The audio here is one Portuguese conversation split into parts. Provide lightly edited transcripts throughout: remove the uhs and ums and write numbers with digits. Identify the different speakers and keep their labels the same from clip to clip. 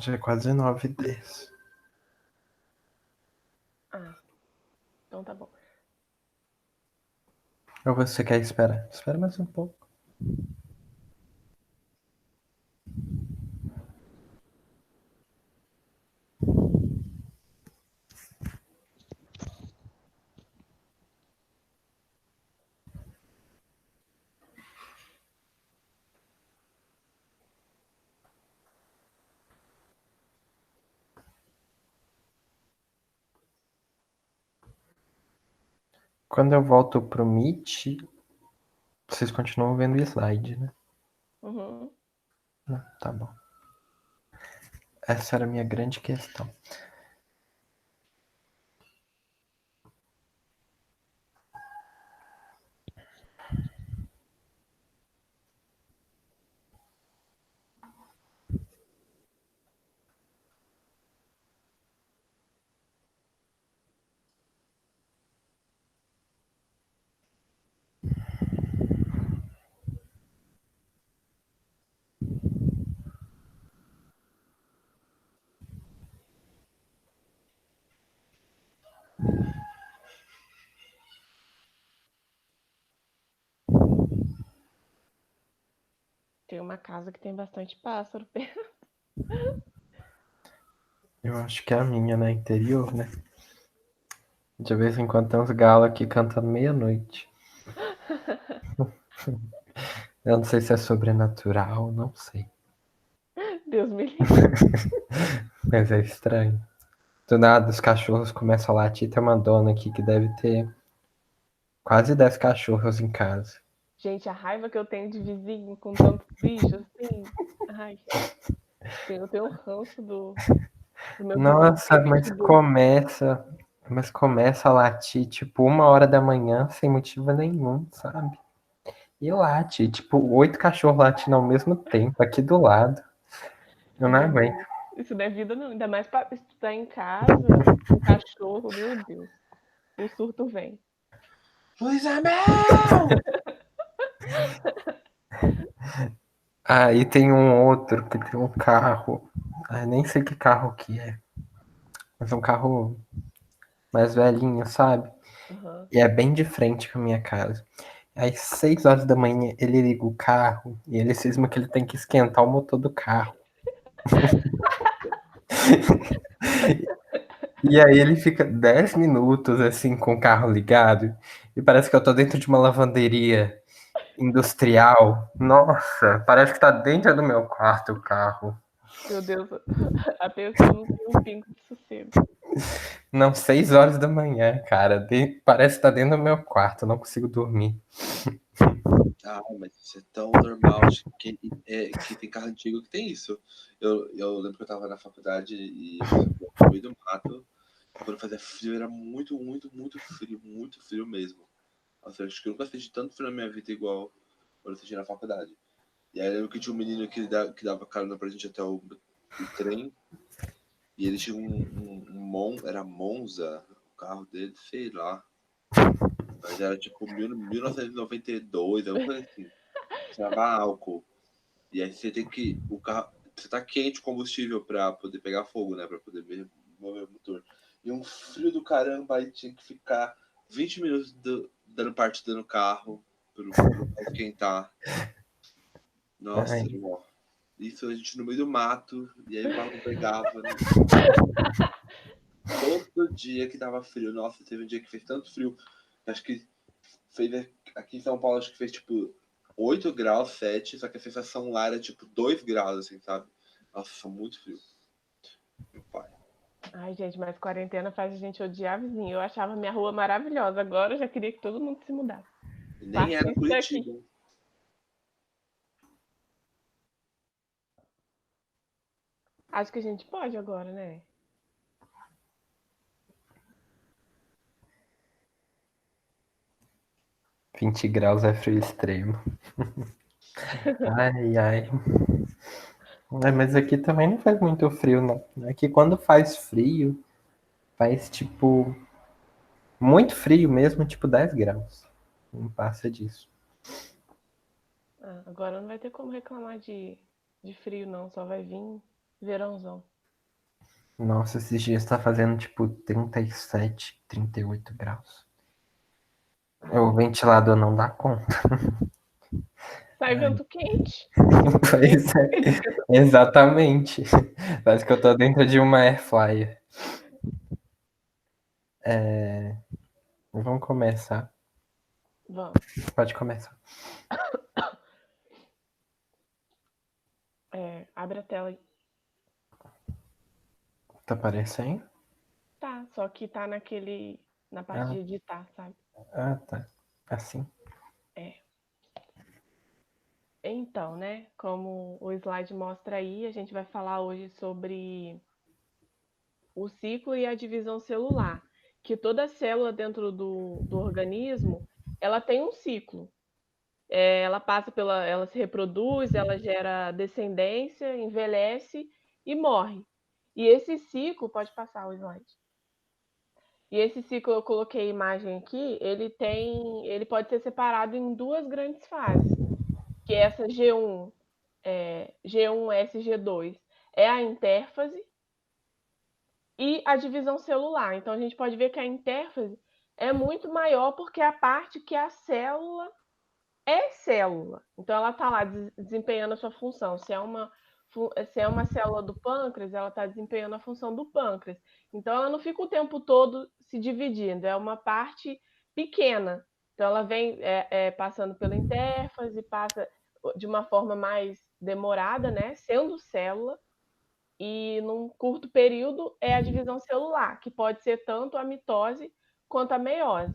Speaker 1: Já é quase 9h10.
Speaker 2: Ah, então tá bom.
Speaker 1: Ou você quer esperar? Espera mais um pouco. Quando eu volto pro Meet, vocês continuam vendo o slide, né?
Speaker 2: Uhum.
Speaker 1: Tá bom. Essa era a minha grande questão.
Speaker 2: Tem uma casa que tem bastante pássaro.
Speaker 1: Eu acho que é a minha, né? Interior, né? De vez em quando tem uns galos aqui cantando meia-noite. Eu não sei se é sobrenatural, não sei.
Speaker 2: Deus me livre.
Speaker 1: Mas é estranho. Do nada, os cachorros começam a latir. Tem uma dona aqui que deve ter quase 10 cachorros em casa.
Speaker 2: Gente, a raiva que eu tenho de vizinho com tantos bichos, assim. Ai, eu tenho um ranço do meu vizinho que
Speaker 1: Nossa,
Speaker 2: tem pitbull.
Speaker 1: mas começa a latir tipo 1h da manhã sem motivo nenhum, sabe? E late, tipo, 8 cachorros latindo ao mesmo tempo aqui do lado. Eu não
Speaker 2: Meu
Speaker 1: aguento.
Speaker 2: Deus. Isso não é vida, não. Ainda mais pra estar em casa, com cachorro, meu Deus. O surto vem.
Speaker 1: Luiz Amel! Aí tem um outro que tem um carro. Ah, nem sei que carro que é. Mas é um carro mais velhinho, sabe?
Speaker 2: Uhum.
Speaker 1: E é bem de frente com a minha casa. Aí 6 horas da manhã ele liga o carro e ele cisma que ele tem que esquentar o motor do carro. E aí ele fica 10 minutos assim com o carro ligado. E parece que eu tô dentro de uma lavanderia industrial. Nossa, parece que tá dentro do meu quarto o carro.
Speaker 2: Meu Deus, a pessoa não tem um pingo de sossego.
Speaker 1: Não, 6 horas da manhã, cara. Parece que tá dentro do meu quarto, eu não consigo dormir.
Speaker 3: Ah, mas isso é tão normal de que tem carro antigo que tem isso. Eu lembro que eu tava na faculdade e a gente no meio do mato. Quando fazia frio, era muito frio mesmo. Nossa, eu acho que eu nunca senti tanto frio na minha vida igual quando eu senti na faculdade. E aí eu lembro que tinha um menino que dava carona pra gente até o trem. E ele tinha era Monza, o carro dele, sei lá. Mas era tipo 1992, alguma coisa assim. Usava álcool. E aí você tem que. O carro. Você tá quente o combustível pra poder pegar fogo, né? Pra poder mover o motor. E um frio do caramba, aí tinha que ficar 20 minutos dando partida no carro pro carro esquentar. Nossa,
Speaker 1: Ai,
Speaker 3: irmão. Isso a gente no meio do mato, e aí o carro não pegava, né? Todo dia que tava frio. Nossa, teve um dia que fez tanto frio. Acho que fez aqui em São Paulo, acho que fez tipo 8 graus, 7, só que a sensação lá era tipo 2 graus, assim, sabe? Nossa, muito frio. Meu pai.
Speaker 2: Ai, gente, mas quarentena faz a gente odiar vizinho. Eu achava minha rua maravilhosa. Agora eu já queria que todo mundo se mudasse.
Speaker 3: E nem era
Speaker 2: Partisse daqui.
Speaker 3: Curitiba.
Speaker 2: Acho que a gente pode agora, né?
Speaker 1: 20 graus é frio extremo. Ai, ai. É, mas aqui também não faz muito frio, não. Aqui quando faz frio, faz tipo. Muito frio mesmo, tipo 10 graus. Não passa disso.
Speaker 2: Ah, agora não vai ter como reclamar de frio, não. Só vai vir. Verãozão.
Speaker 1: Nossa, esses dias tá fazendo tipo 37, 38 graus. O ventilador não dá conta.
Speaker 2: Sai vento quente.
Speaker 1: Pois é, exatamente. Parece que eu tô dentro de uma air fryer. Vamos começar.
Speaker 2: Vamos.
Speaker 1: Pode começar.
Speaker 2: Abre a tela aí.
Speaker 1: Tá aparecendo?
Speaker 2: Tá, só que tá na parte de editar, sabe?
Speaker 1: Tá. Assim.
Speaker 2: É. Então, né, como o slide mostra aí, a gente vai falar hoje sobre o ciclo e a divisão celular, que toda célula dentro do organismo, ela tem um ciclo. Ela se reproduz, ela gera descendência, envelhece e morre. E esse ciclo, pode passar o slide. E esse ciclo, eu coloquei a imagem aqui, ele pode ser separado em duas grandes fases, que é essa G1, G1S, G2, é a intérfase e a divisão celular. Então, a gente pode ver que a intérfase é muito maior porque é a parte que a célula é célula. Então, ela está lá desempenhando a sua função. Se é uma célula do pâncreas, ela está desempenhando a função do pâncreas. Então, ela não fica o tempo todo se dividindo, é uma parte pequena. Então, ela vem passando pela intérfase, passa de uma forma mais demorada, né? Sendo célula, e num curto período é a divisão celular, que pode ser tanto a mitose quanto a meiose.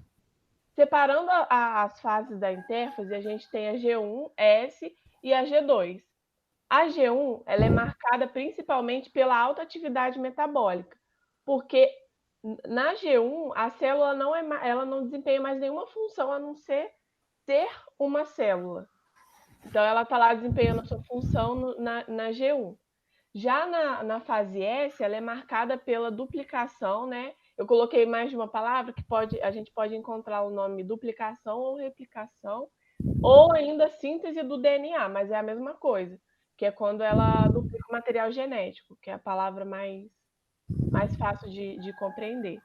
Speaker 2: Separando as fases da intérfase, a gente tem a G1, S e a G2. A G1 ela é marcada principalmente pela alta atividade metabólica, porque na G1 a célula ela não desempenha mais nenhuma função a não ser uma célula. Então ela está lá desempenhando a sua função na G1. Já na fase S, ela é marcada pela duplicação, né? Eu coloquei mais de uma palavra que a gente pode encontrar o nome duplicação ou replicação, ou ainda síntese do DNA, mas é a mesma coisa, que é quando ela duplica o material genético, que é a palavra mais fácil de compreender.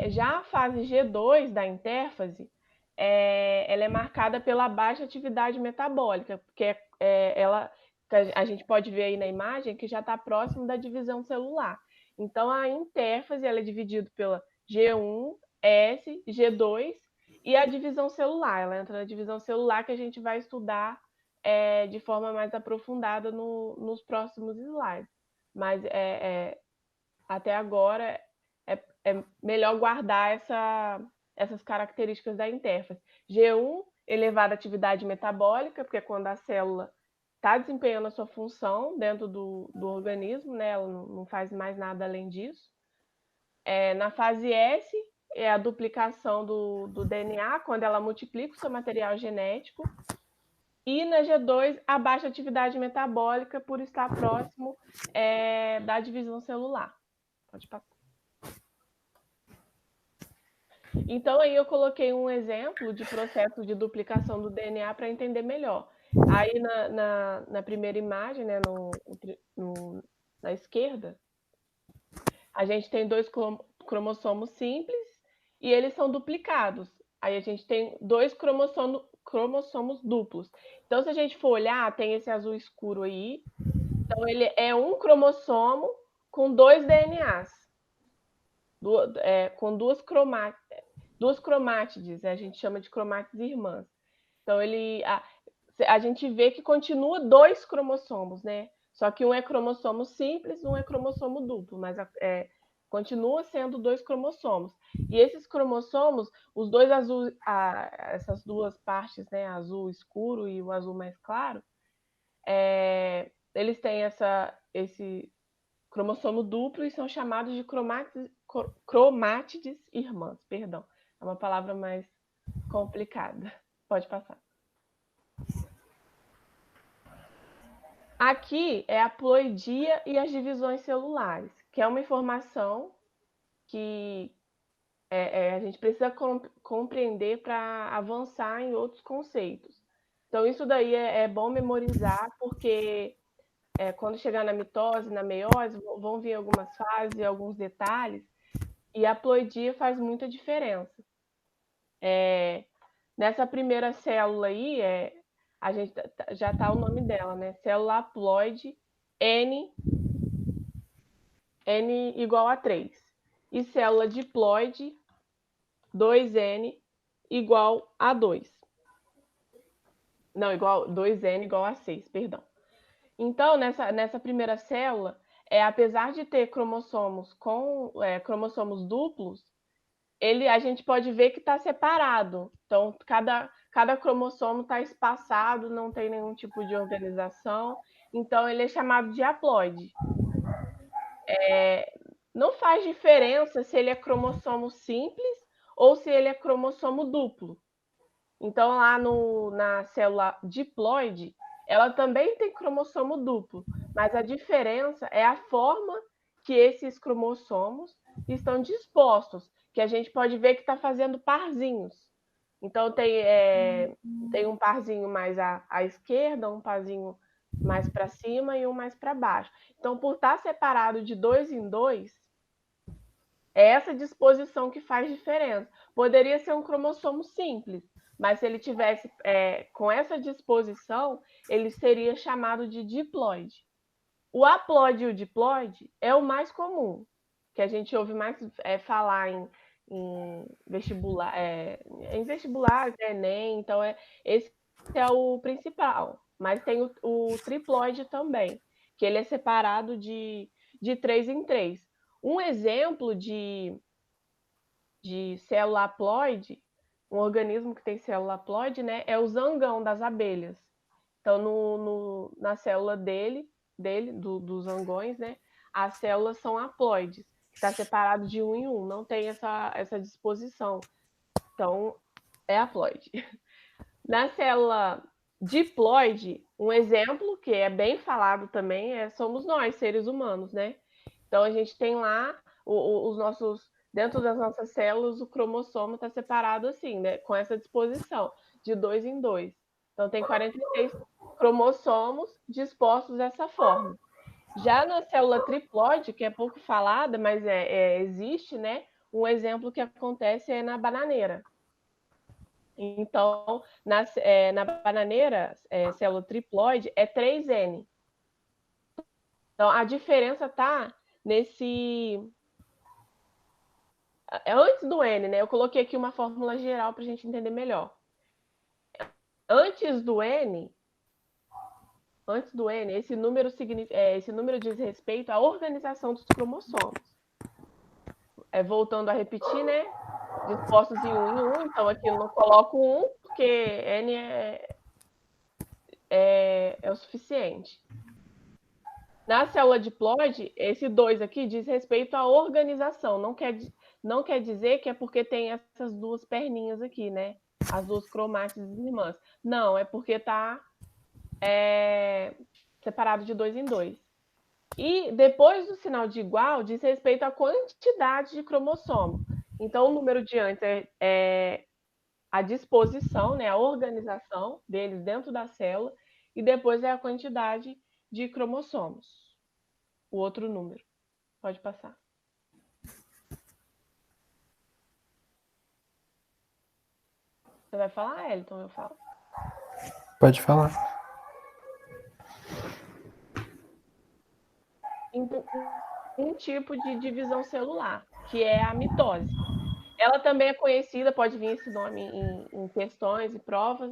Speaker 2: Já a fase G2 da intérfase, ela é marcada pela baixa atividade metabólica, porque a gente pode ver aí na imagem que já está próximo da divisão celular. Então, a intérfase ela é dividida pela G1, S, G2 e a divisão celular. Ela entra na divisão celular que a gente vai estudar de forma mais aprofundada nos próximos slides. Mas até agora é melhor guardar essas características da intérfase. G1, elevada atividade metabólica, porque é quando a célula está desempenhando a sua função dentro do organismo, né? Ela não faz mais nada além disso. Na fase S, é a duplicação do DNA, quando ela multiplica o seu material genético. E na G2, a baixa atividade metabólica, por estar próximo da divisão celular. Pode passar. Então, aí eu coloquei um exemplo de processo de duplicação do DNA para entender melhor. Aí, na primeira imagem, né, na esquerda, a gente tem 2 cromossomos simples e eles são duplicados. Aí a gente tem 2 cromossomos duplos. Então, se a gente for olhar, tem esse azul escuro aí. Então, ele é um cromossomo com 2 DNAs, com duas cromátides, a gente chama de cromátides irmãs. Então, a gente vê que continua 2 cromossomos, né? Só que um é cromossomo simples, um é cromossomo duplo, mas continua sendo 2 cromossomos. E esses cromossomos, os dois azuis, essas duas partes, né, azul escuro e o azul mais claro, eles têm esse cromossomo duplo e são chamados de cromátides irmãs, perdão. É uma palavra mais complicada. Pode passar. Aqui é a ploidia e as divisões celulares, que é uma informação que a gente precisa compreender para avançar em outros conceitos. Então, isso daí é bom memorizar, porque quando chegar na mitose, na meiose, vão vir algumas fases, alguns detalhes, e a haploidia faz muita diferença. Nessa primeira célula aí, a gente já está o nome dela, né? Célula haploide N igual a 3. E célula diploide 2N igual a 2. Não, 2N igual a 6, perdão. Então, nessa primeira célula, apesar de ter cromossomos cromossomos duplos, a gente pode ver que está separado. Então, cada cromossomo está espaçado, não tem nenhum tipo de organização. Então, ele é chamado de haploide. Não faz diferença se ele é cromossomo simples ou se ele é cromossomo duplo. Então, lá na célula diploide, ela também tem cromossomo duplo, mas a diferença é a forma que esses cromossomos estão dispostos, que a gente pode ver que está fazendo parzinhos. Então, tem um parzinho mais à esquerda, um parzinho mais para cima e um mais para baixo. Então, por estar separado de 2 em 2, é essa disposição que faz diferença. Poderia ser um cromossomo simples, mas se ele tivesse com essa disposição, ele seria chamado de diploide. O haploide e o diploide é o mais comum, que a gente ouve mais falar em vestibular, em vestibular, Enem, então esse é o principal. Mas tem o triploide também, que ele é separado de 3 em 3. Um exemplo de célula haploide, um organismo que tem célula haploide, né, é o zangão das abelhas. Então, na célula dos zangões, né, as células são haploides, que está separado de 1 em 1, não tem essa disposição. Então, é haploide. Na célula diploide, um exemplo que é bem falado também somos nós, seres humanos, né? Então, a gente tem lá dentro das nossas células, o cromossomo está separado assim, né? Com essa disposição, de 2 em 2. Então, tem 46 cromossomos dispostos dessa forma. Já na célula triploide, que é pouco falada, mas existe, né? Um exemplo que acontece na bananeira. Então, na bananeira, célula triploide é 3N. Então, a diferença está antes do N, né? Eu coloquei aqui uma fórmula geral para a gente entender melhor. Antes do N, esse número diz respeito à organização dos cromossomos. Voltando a repetir, né? Dispostos em 1 em 1, então aqui eu não coloco 1, porque N é o suficiente. Na célula diploide, esse 2 aqui diz respeito à organização, não quer dizer que é porque tem essas duas perninhas aqui, né? As duas cromátides irmãs. Não, é porque está separado de 2 em 2. E depois do sinal de igual, diz respeito à quantidade de cromossomo. Então, o número de antes é a disposição, né, a organização deles dentro da célula, e depois é a quantidade de cromossomos. O outro número. Pode passar. Você vai falar, Elton? Eu falo.
Speaker 1: Pode falar.
Speaker 2: Um tipo de divisão celular, que é a mitose. Ela também é conhecida, pode vir esse nome em questões e provas,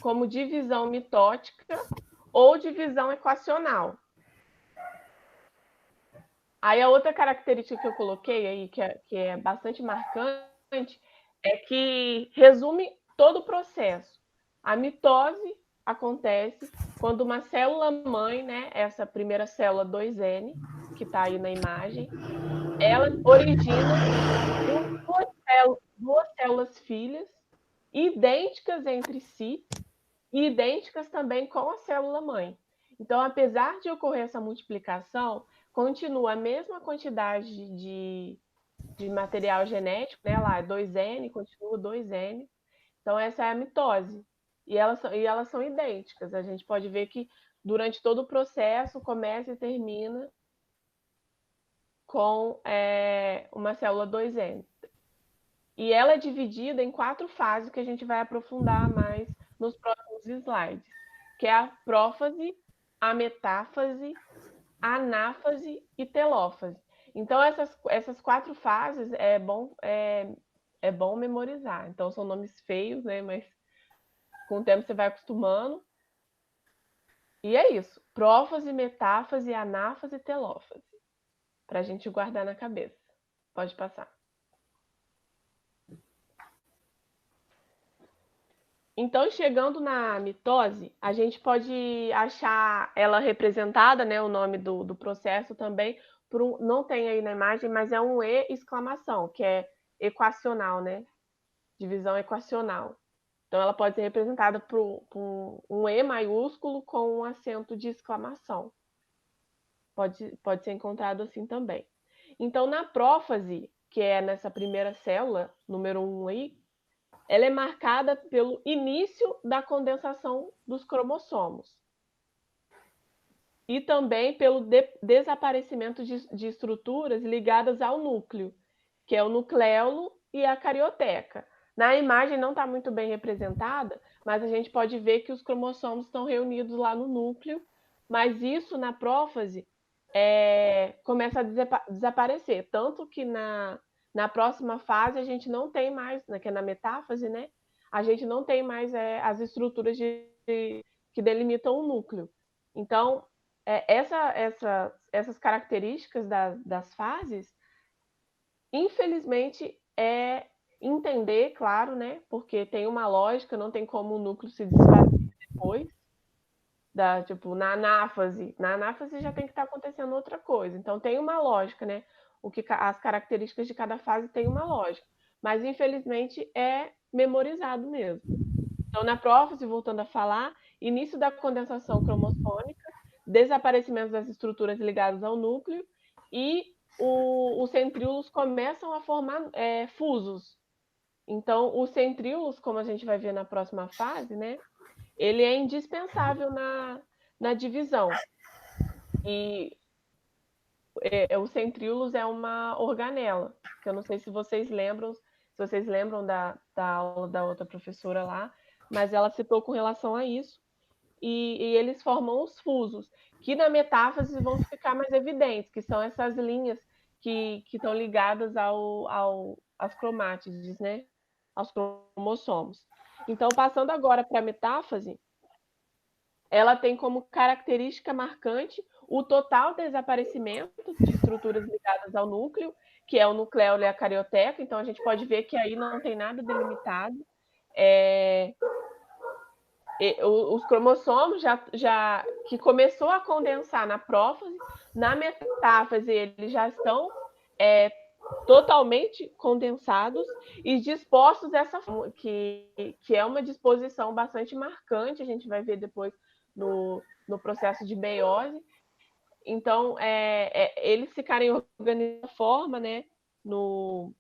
Speaker 2: como divisão mitótica ou divisão equacional. Aí a outra característica que eu coloquei aí, que é bastante marcante, é que resume todo o processo. A mitose acontece quando uma célula mãe, né, essa primeira célula 2N, que está aí na imagem, ela origina duas células filhas idênticas entre si e idênticas também com a célula mãe. Então, apesar de ocorrer essa multiplicação, continua a mesma quantidade de material genético, né? Lá, 2N, continua 2N. Então, essa é a mitose. E elas são idênticas. A gente pode ver que durante todo o processo, começa e termina com uma célula 2N. E ela é dividida em 4 fases que a gente vai aprofundar mais nos próximos slides, que é a prófase, a metáfase, a anáfase e telófase. Então, essas 4 fases é bom memorizar. Então, são nomes feios, né? Mas com o tempo você vai acostumando. E é isso. Prófase, metáfase, anáfase e telófase. Para a gente guardar na cabeça. Pode passar. Então, chegando na mitose, a gente pode achar ela representada, né, o nome do processo também, não tem aí na imagem, mas é um E exclamação, que é equacional, né? Divisão equacional. Então, ela pode ser representada por um E maiúsculo com um acento de exclamação. Pode ser encontrado assim também. Então, na prófase, que é nessa primeira célula, número 1 aí, ela é marcada pelo início da condensação dos cromossomos e também pelo desaparecimento de estruturas ligadas ao núcleo, que é o nucleolo e a carioteca. Na imagem não está muito bem representada, mas a gente pode ver que os cromossomos estão reunidos lá no núcleo, mas isso na prófase começa a desaparecer, tanto que na próxima fase a gente não tem mais, que é na metáfase, né? A gente não tem mais as estruturas que delimitam o núcleo. Então, essas características das fases, infelizmente, é entender, claro, né? Porque tem uma lógica, não tem como o núcleo se desfazer depois. Tipo, na anáfase já tem que estar acontecendo outra coisa. Então, tem uma lógica, né? As características de cada fase têm uma lógica. Mas, infelizmente, é memorizado mesmo. Então, na prófase, voltando a falar, início da condensação cromossômica, desaparecimento das estruturas ligadas ao núcleo e os centríolos começam a formar fusos. Então, os centríolos, como a gente vai ver na próxima fase, né? Ele é indispensável na divisão. E o centríolos é uma organela, que eu não sei se vocês lembram da aula da outra professora lá, mas ela citou com relação a isso. E eles formam os fusos, que na metáfase vão ficar mais evidentes, que são essas linhas que estão ligadas às cromátides, né? Aos cromossomos. Então, passando agora para a metáfase, ela tem como característica marcante o total desaparecimento de estruturas ligadas ao núcleo, que é o nucleolo e a carioteca. Então, a gente pode ver que aí não tem nada delimitado. Os cromossomos já que começou a condensar na prófase, na metáfase eles já estão totalmente condensados e dispostos dessa forma, que é uma disposição bastante marcante, a gente vai ver depois no processo de meiose. Então, eles ficarem organizados dessa forma, né, no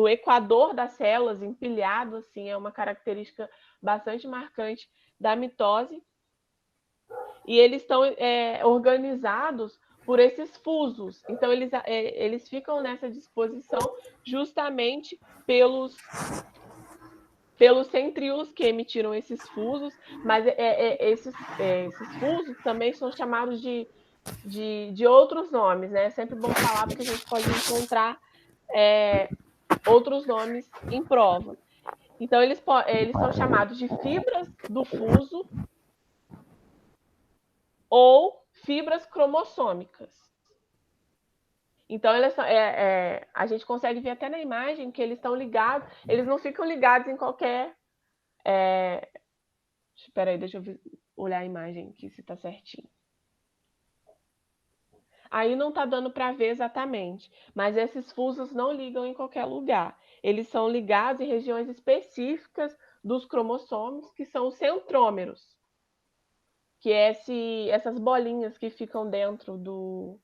Speaker 2: equador das células, empilhado, assim, é uma característica bastante marcante da mitose. E eles estão organizados por esses fusos. Então, eles ficam nessa disposição justamente pelos centríolos que emitiram esses fusos, mas esses fusos também são chamados de outros nomes, né? É sempre bom falar porque a gente pode encontrar outros nomes em prova. Então, eles são chamados de fibras do fuso ou fibras cromossômicas. Então, a gente consegue ver até na imagem que eles estão ligados, eles não ficam ligados em qualquer... Espera aí, deixa eu olhar a imagem aqui se está certinho. Aí não está dando para ver exatamente, mas esses fusos não ligam em qualquer lugar. Eles são ligados em regiões específicas dos cromossomos, que são os centrômeros, que é essas bolinhas que ficam dentro do...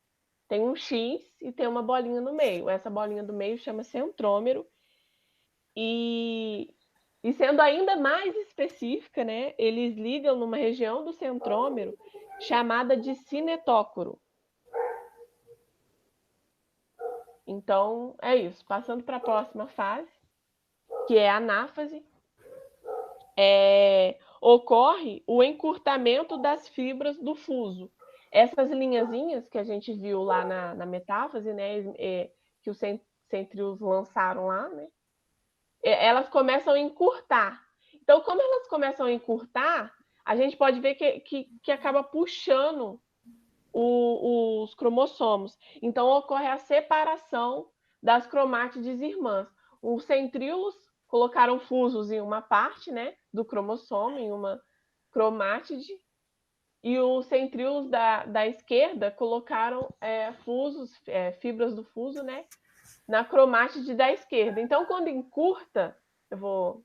Speaker 2: Tem um X e tem uma bolinha no meio. Essa bolinha do meio chama centrômero. E sendo ainda mais específica, né, eles ligam numa região do centrômero chamada de cinetócoro. Então, é isso. Passando para a próxima fase, que é a anáfase, ocorre o encurtamento das fibras do fuso. Essas linhazinhas que a gente viu lá na metáfase, né, que os centríolos lançaram lá, né, elas começam a encurtar. Então, como elas começam a encurtar, a gente pode ver que acaba puxando os cromossomos. Então, ocorre a separação das cromátides irmãs. Os centríolos colocaram fusos em uma parte, né, do cromossomo, em uma cromátide, e os centríolos da esquerda colocaram fusos, fibras do fuso, né, na cromátide da esquerda. Então, quando encurta, eu vou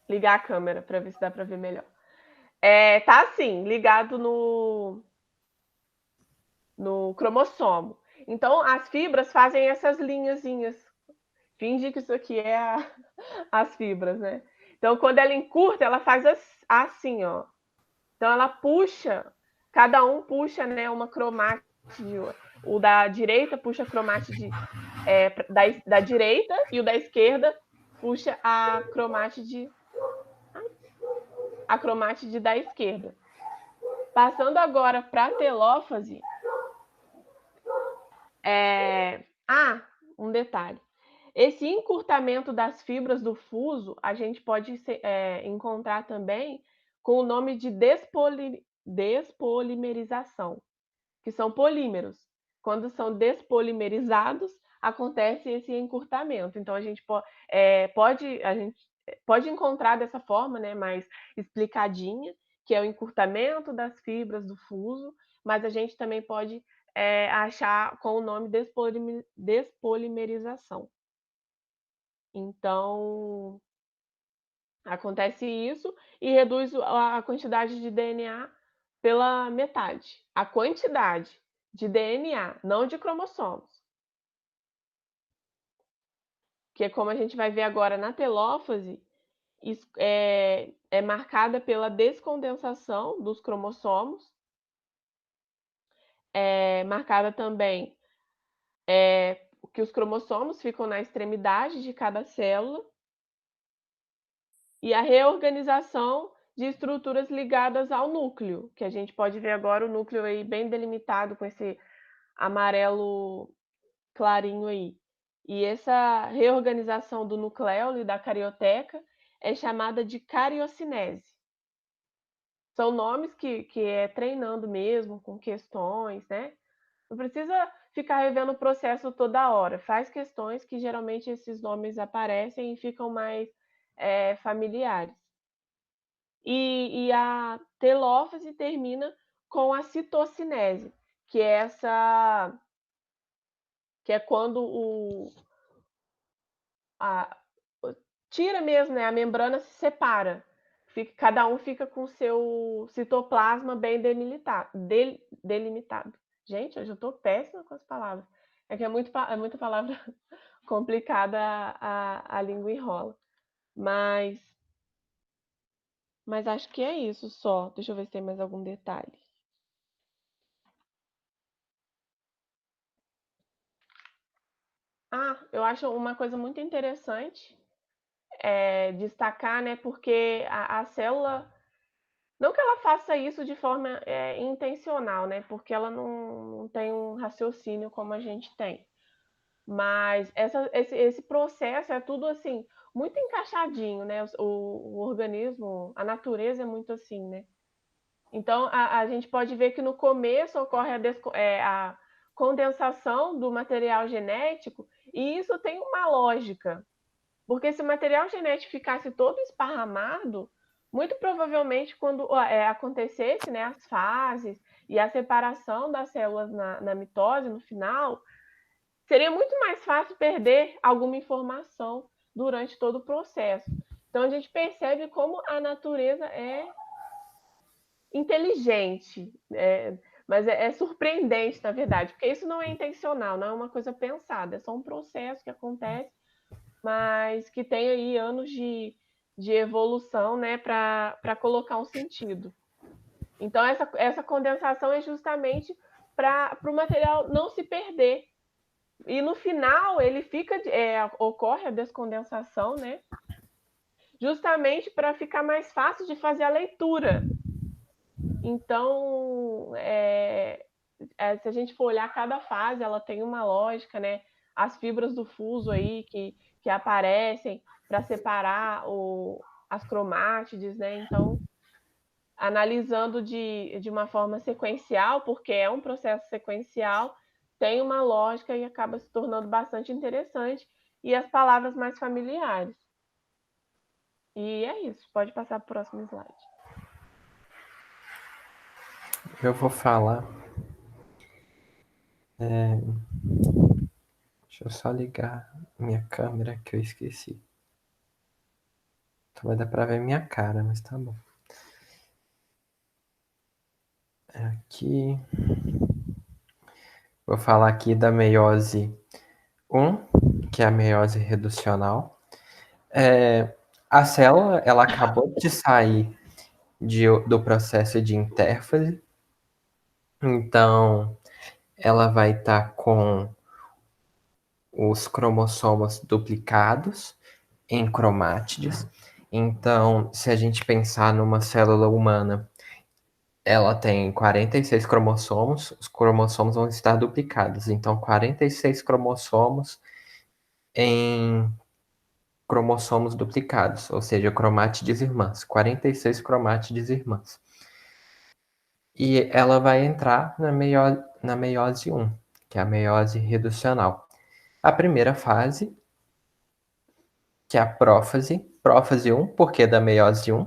Speaker 2: ligar a câmera para ver se dá para ver melhor. Tá assim, ligado no cromossomo. Então, as fibras fazem essas linhazinhas. Finge que isso aqui é as fibras, né? Então, quando ela encurta, ela faz assim, ó. Então, ela puxa, cada um puxa, né, uma cromátide. O da direita puxa a cromátide da direita e o da esquerda puxa a cromátide da esquerda. Passando agora para a telófase. Um detalhe. Esse encurtamento das fibras do fuso, a gente pode encontrar também com o nome de despolimerização, que são polímeros. Quando são despolimerizados, acontece esse encurtamento. Então, a gente pode encontrar dessa forma, né, mais explicadinha, que é o encurtamento das fibras do fuso, mas a gente também pode achar com o nome despolimerização. Então, acontece isso e reduz a quantidade de DNA pela metade. A quantidade de DNA, não de cromossomos. Que é como a gente vai ver agora na telófase, é marcada pela descondensação dos cromossomos, marcada também que os cromossomos ficam na extremidade de cada célula, e a reorganização de estruturas ligadas ao núcleo, que a gente pode ver agora o núcleo aí bem delimitado com esse amarelo clarinho aí. E essa reorganização do nucleolo e da carioteca é chamada de cariocinese. São nomes que é treinando mesmo, com questões, né? Não precisa ficar revendo o processo toda hora. Faz questões que geralmente esses nomes aparecem e ficam mais familiares. E a telófase termina com a citocinese, que é quando tira mesmo, né? A membrana se separa. Cada um fica com o seu citoplasma bem delimitado. Gente, hoje eu estou péssima com as palavras. É que é muita palavra complicada, a língua enrola. Mas acho que é isso só. Deixa eu ver se tem mais algum detalhe. Eu acho uma coisa muito interessante destacar, né? Porque a célula, não que ela faça isso de forma intencional, né? Porque ela não tem um raciocínio como a gente tem. Mas esse processo é tudo assim, muito encaixadinho, né? O organismo, a natureza é muito assim, né? Então, a gente pode ver que no começo ocorre a condensação do material genético, e isso tem uma lógica. Porque se o material genético ficasse todo esparramado, muito provavelmente quando acontecesse, né, as fases e a separação das células na mitose, no final, seria muito mais fácil perder alguma informação durante todo o processo. Então, a gente percebe como a natureza é inteligente, mas é surpreendente, na verdade, porque isso não é intencional, não é uma coisa pensada, é só um processo que acontece, mas que tem aí anos de de evolução, né, para colocar um sentido. Então, essa condensação é justamente para o material não se perder. E no final, ele ocorre a descondensação, né? Justamente para ficar mais fácil de fazer a leitura. Então, se a gente for olhar cada fase, ela tem uma lógica, né? As fibras do fuso aí que aparecem para separar as cromátides, né? Então, analisando de uma forma sequencial, porque é um processo sequencial, tem uma lógica e acaba se tornando bastante interessante, e as palavras mais familiares. E é isso, pode passar para o próximo slide.
Speaker 1: Eu vou falar. Deixa eu só ligar minha câmera que eu esqueci. Então vai dar pra ver minha cara, mas tá bom. Aqui. Vou falar aqui da meiose 1, que é a meiose reducional. A célula, ela acabou de sair do processo de intérfase. Então, ela vai estar com os cromossomos duplicados em cromátides. Então, se a gente pensar numa célula humana, ela tem 46 cromossomos, os cromossomos vão estar duplicados. Então, 46 cromossomos em cromossomos duplicados, ou seja, cromátides irmãs, 46 cromátides irmãs. E ela vai entrar na meiose 1, que é a meiose reducional. A primeira fase, que é a prófase 1, porque é da meiose 1,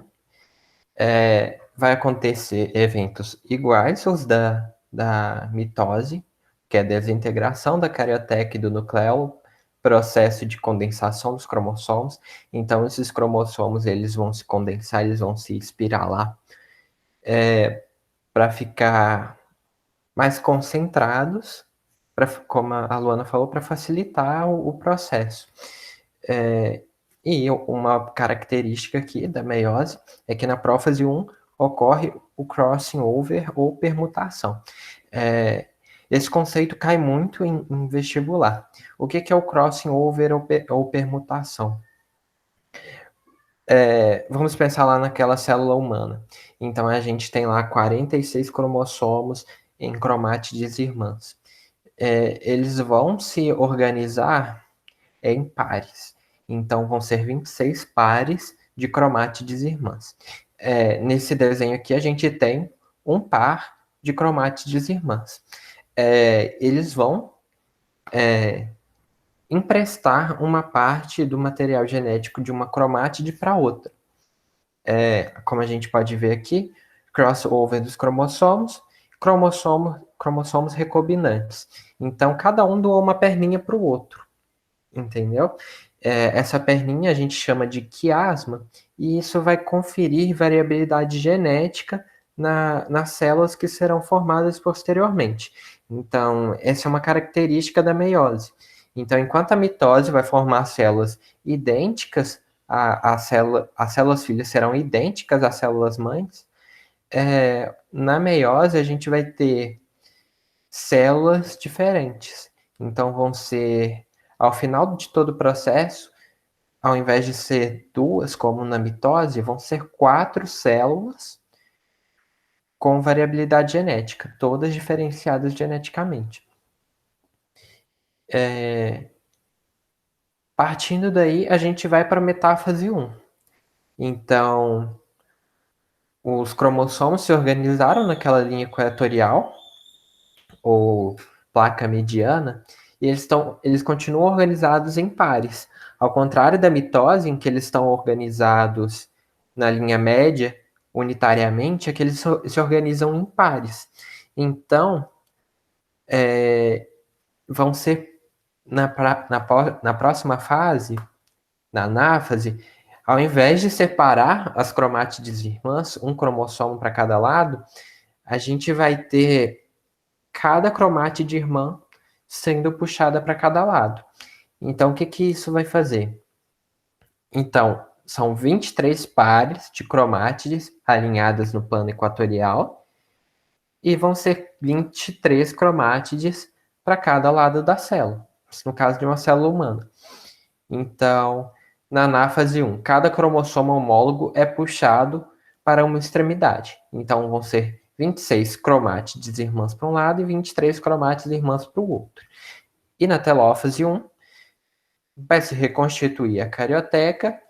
Speaker 1: vai acontecer eventos iguais aos da mitose, que é a desintegração da carioteca e do nucleolo, processo de condensação dos cromossomos. Então, esses cromossomos eles vão se condensar, eles vão se espiralar para ficar mais concentrados, como a Luana falou, para facilitar o processo. E uma característica aqui da meiose é que na prófase 1 ocorre o crossing over ou permutação. Esse conceito cai muito em vestibular. O que é o crossing over ou permutação? Vamos pensar lá naquela célula humana. Então, a gente tem lá 46 cromossomos em cromátides irmãs. Eles vão se organizar em pares. Então, vão ser 26 pares de cromátides irmãs. Nesse desenho aqui, a gente tem um par de cromátides irmãs. Eles vão emprestar uma parte do material genético de uma cromátide para outra. Como a gente pode ver aqui, crossover dos cromossomos, cromossomos recombinantes. Então, cada um doa uma perninha para o outro, entendeu? Essa perninha a gente chama de quiasma, e isso vai conferir variabilidade genética nas células que serão formadas posteriormente. Então, essa é uma característica da meiose. Então, enquanto a mitose vai formar células idênticas, as células filhas serão idênticas às células mães, na meiose a gente vai ter células diferentes. Então, vão ser, ao final de todo o processo, ao invés de ser 2, como na mitose, vão ser 4 células com variabilidade genética, todas diferenciadas geneticamente. Partindo daí, a gente vai para a metáfase 1. Então, os cromossomos se organizaram naquela linha equatorial, ou placa mediana, e eles continuam organizados em pares. Ao contrário da mitose, em que eles estão organizados na linha média, unitariamente, é que eles se organizam em pares. Então, vão ser, na próxima fase, na anáfase, ao invés de separar as cromátides irmãs, um cromossomo para cada lado, a gente vai ter cada cromátide irmã sendo puxada para cada lado. Então, o que isso vai fazer? Então, são 23 pares de cromátides alinhadas no plano equatorial e vão ser 23 cromátides para cada lado da célula, no caso de uma célula humana. Então, na anáfase 1, cada cromossomo homólogo é puxado para uma extremidade. Então, vão ser 26 cromátides irmãs para um lado e 23 cromátides irmãs para o outro. E na telófase 1, vai se reconstituir a carioteca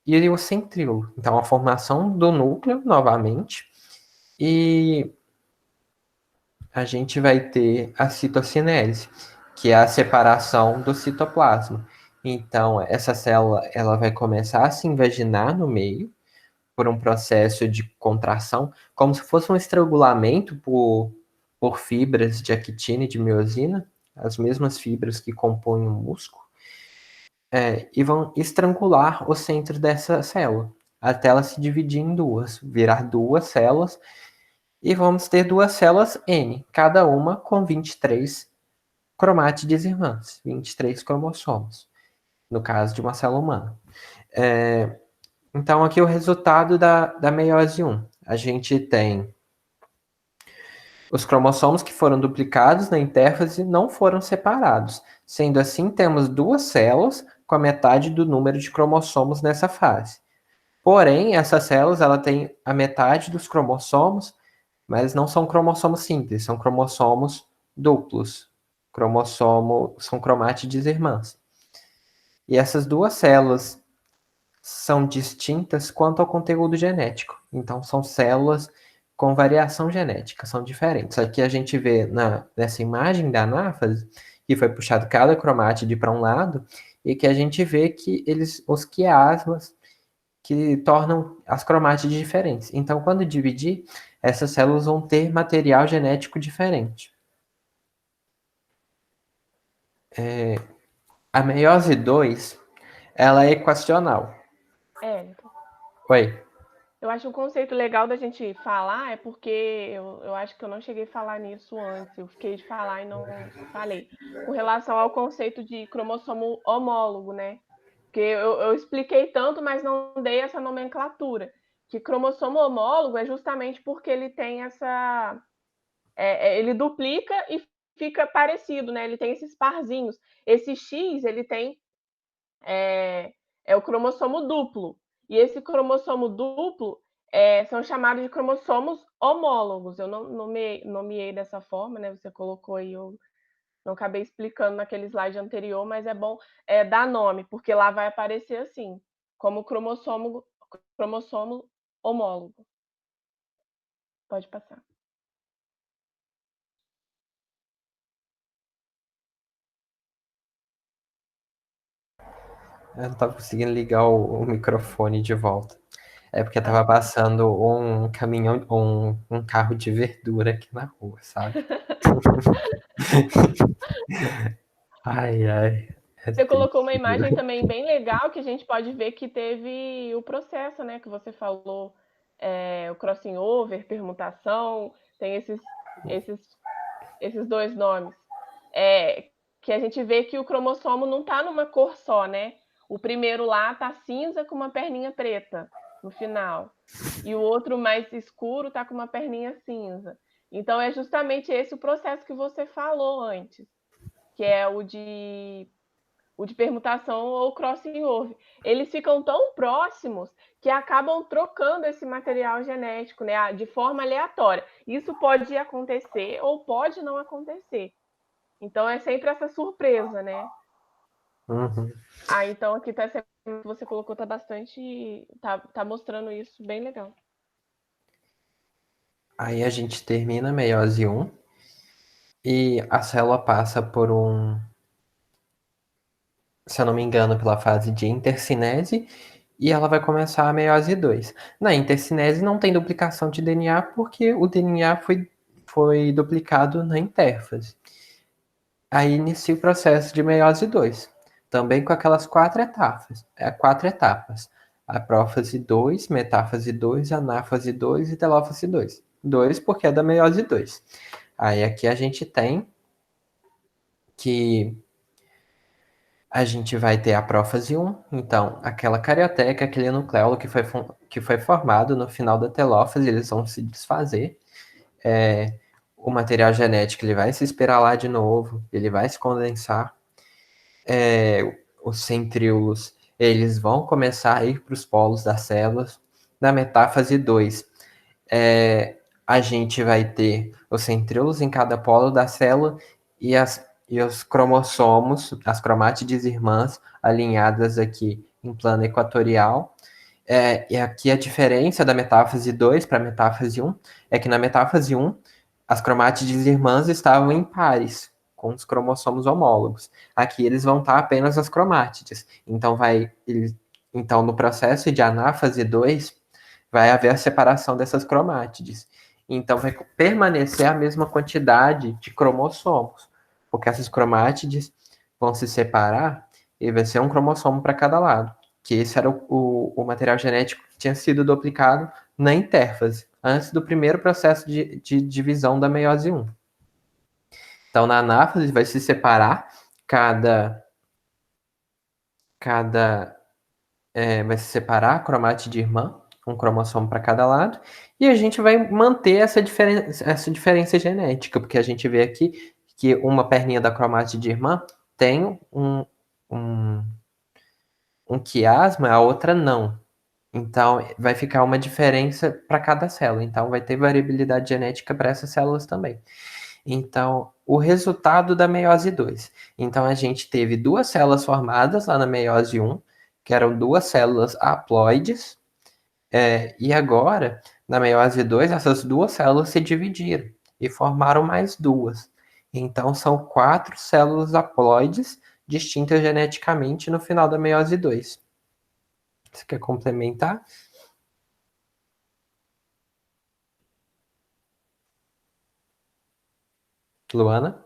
Speaker 1: e o centríolo. Então, a formação do núcleo, novamente, e a gente vai ter a citocinese, que é a separação do citoplasma. Então, essa célula ela vai começar a se invaginar no meio por um processo de contração, como se fosse um estrangulamento por fibras de actina e de miosina, as mesmas fibras que compõem o músculo, e vão estrangular o centro dessa célula, até ela se dividir em duas, virar duas células, e vamos ter duas células N, cada uma com 23 cromátides irmãs, 23 cromossomos, no caso de uma célula humana. Então, aqui o resultado da meiose 1. A gente tem os cromossomos que foram duplicados na intérfase não foram separados. Sendo assim, temos duas células com a metade do número de cromossomos nessa fase. Porém, essas células ela tem a metade dos cromossomos, mas não são cromossomos simples, são cromossomos duplos. São cromátides irmãs. E essas duas células são distintas quanto ao conteúdo genético. Então, são células com variação genética, são diferentes. Aqui a gente vê nessa imagem da anáfase, que foi puxado cada cromátide para um lado, e que a gente vê que os quiasmas que tornam as cromátides diferentes. Então, quando dividir, essas células vão ter material genético diferente. A meiose 2, ela é equacional. Oi.
Speaker 2: Eu acho um conceito legal da gente falar, é porque eu acho que eu não cheguei a falar nisso antes, eu fiquei de falar e não falei. Com relação ao conceito de cromossomo homólogo, né? Porque eu expliquei tanto, mas não dei essa nomenclatura. Que cromossomo homólogo é justamente porque ele tem essa... ele duplica e fica parecido, né? Ele tem esses parzinhos. Esse X, ele tem... é o cromossomo duplo. E esse cromossomo duplo são chamados de cromossomos homólogos. Eu não nomeei dessa forma, né? Você colocou aí, eu não acabei explicando naquele slide anterior, mas é bom dar nome, porque lá vai aparecer assim, como cromossomo homólogo. Pode passar.
Speaker 1: Eu não estava conseguindo ligar o microfone de volta. É porque estava passando um caminhão, um carro de verdura aqui na rua, sabe? Ai, ai.
Speaker 2: Você colocou uma imagem também bem legal, que a gente pode ver que teve o processo, né? Que você falou, o crossing over, permutação, tem esses dois nomes. Que a gente vê que o cromossomo não está numa cor só, né? O primeiro lá está cinza com uma perninha preta no final. E o outro mais escuro está com uma perninha cinza. Então, é justamente esse o processo que você falou antes, que é o de permutação ou crossing over. Eles ficam tão próximos que acabam trocando esse material genético, né, de forma aleatória. Isso pode acontecer ou pode não acontecer. Então, é sempre essa surpresa, né?
Speaker 1: Uhum.
Speaker 2: Então aqui tá, você colocou, tá bastante... Tá mostrando isso, bem legal.
Speaker 1: Aí a gente termina a meiose 1 e a célula passa por se eu não me engano, pela fase de intercinese e ela vai começar a meiose 2. Na intercinese não tem duplicação de DNA porque o DNA foi duplicado na intérfase. Aí inicia o processo de meiose 2, também com aquelas quatro etapas. A prófase 2, metáfase 2, anáfase 2 e telófase 2. 2 porque é da meiose 2. Aí aqui a gente tem que a gente vai ter a prófase 1, então aquela carioteca, aquele nucleolo que foi formado no final da telófase, eles vão se desfazer. O material genético ele vai se espiralar de novo, ele vai se condensar. Os centríolos eles vão começar a ir para os polos das células. Na metáfase 2, a gente vai ter os centríolos em cada polo da célula e os cromossomos, as cromátides irmãs, alinhadas aqui em plano equatorial. E aqui a diferença da metáfase 2 para a metáfase 1 é que na metáfase 1 as cromátides irmãs estavam em pares, com os cromossomos homólogos. Aqui eles vão estar apenas as cromátides. Então, no processo de anáfase 2, vai haver a separação dessas cromátides. Então, vai permanecer a mesma quantidade de cromossomos, porque essas cromátides vão se separar e vai ser um cromossomo para cada lado, que esse era o material genético que tinha sido duplicado na intérfase, antes do primeiro processo de divisão da meiose 1. Então, na anáfase vai se separar vai se separar a cromátide irmã, um cromossomo para cada lado, e a gente vai manter essa diferença genética, porque a gente vê aqui que uma perninha da cromátide irmã tem um quiasma, a outra não. Então, vai ficar uma diferença para cada célula. Então, vai ter variabilidade genética para essas células também. Então, o resultado da meiose 2. Então, a gente teve duas células formadas lá na meiose 1, que eram duas células haploides, e agora, na meiose 2, essas duas células se dividiram e formaram mais duas. Então, são 4 células haploides distintas geneticamente no final da meiose 2. Você quer complementar? Luana?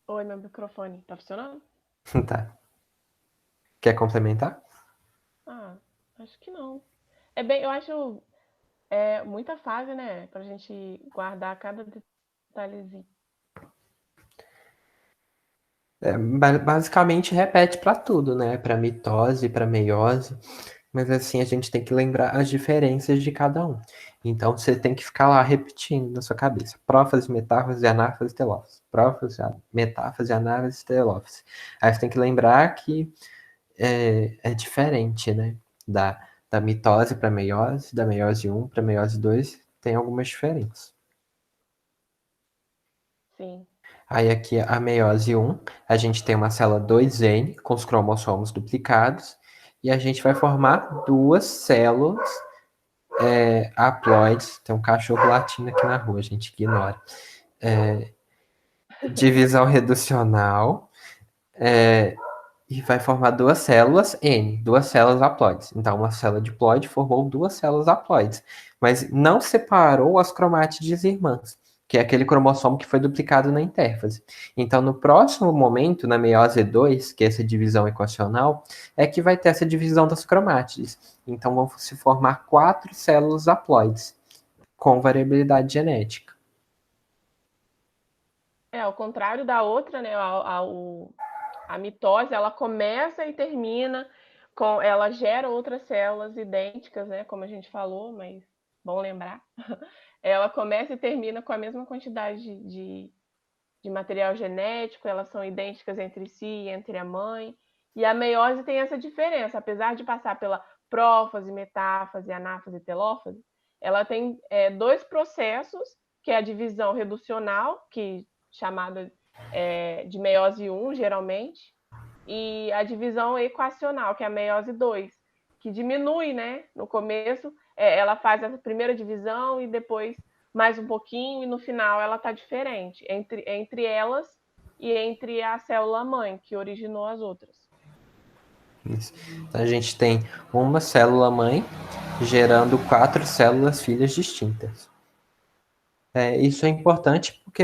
Speaker 2: Oi, meu microfone. Tá funcionando?
Speaker 1: Tá. Quer complementar?
Speaker 2: Acho que não. Eu acho muita fase, né? Pra gente guardar cada detalhezinho.
Speaker 1: Basicamente repete para tudo, né? Para mitose, para meiose. Mas assim, a gente tem que lembrar as diferenças de cada um. Então você tem que ficar lá repetindo na sua cabeça. Prófase, metáfase, anáfase, telófase. Prófase, metáfase, anáfase, telófase. Aí você tem que lembrar que é diferente, né? Da mitose para meiose, da meiose 1 para meiose 2, tem algumas diferenças.
Speaker 2: Sim.
Speaker 1: Aí aqui a meiose 1, a gente tem uma célula 2N com os cromossomos duplicados e a gente vai formar duas células haploides. Tem um cachorro latindo aqui na rua, a gente ignora. Divisão reducional e vai formar duas células N, duas células haploides. Então, uma célula diploide formou duas células haploides, mas não separou as cromátides irmãs, que é aquele cromossomo que foi duplicado na intérfase. Então, no próximo momento, na meiose 2, que é essa divisão equacional, é que vai ter essa divisão das cromátides. Então, vão se formar 4 células haploides, com variabilidade genética.
Speaker 2: Ao contrário da outra, né? A mitose, ela começa e termina ela gera outras células idênticas, né? Como a gente falou, mas bom lembrar. Ela começa e termina com a mesma quantidade de material genético, elas são idênticas entre si e entre a mãe. E a meiose tem essa diferença, apesar de passar pela prófase, metáfase, anáfase e telófase, ela tem 2 processos, que é a divisão reducional, que chamada de meiose 1, geralmente, e a divisão equacional, que é a meiose 2, que diminui, né? No começo, ela faz a primeira divisão e depois mais um pouquinho, e no final ela está diferente entre elas e entre a célula-mãe, que originou as outras.
Speaker 1: Isso. Então, a gente tem uma célula-mãe gerando 4 células filhas distintas. Isso é importante porque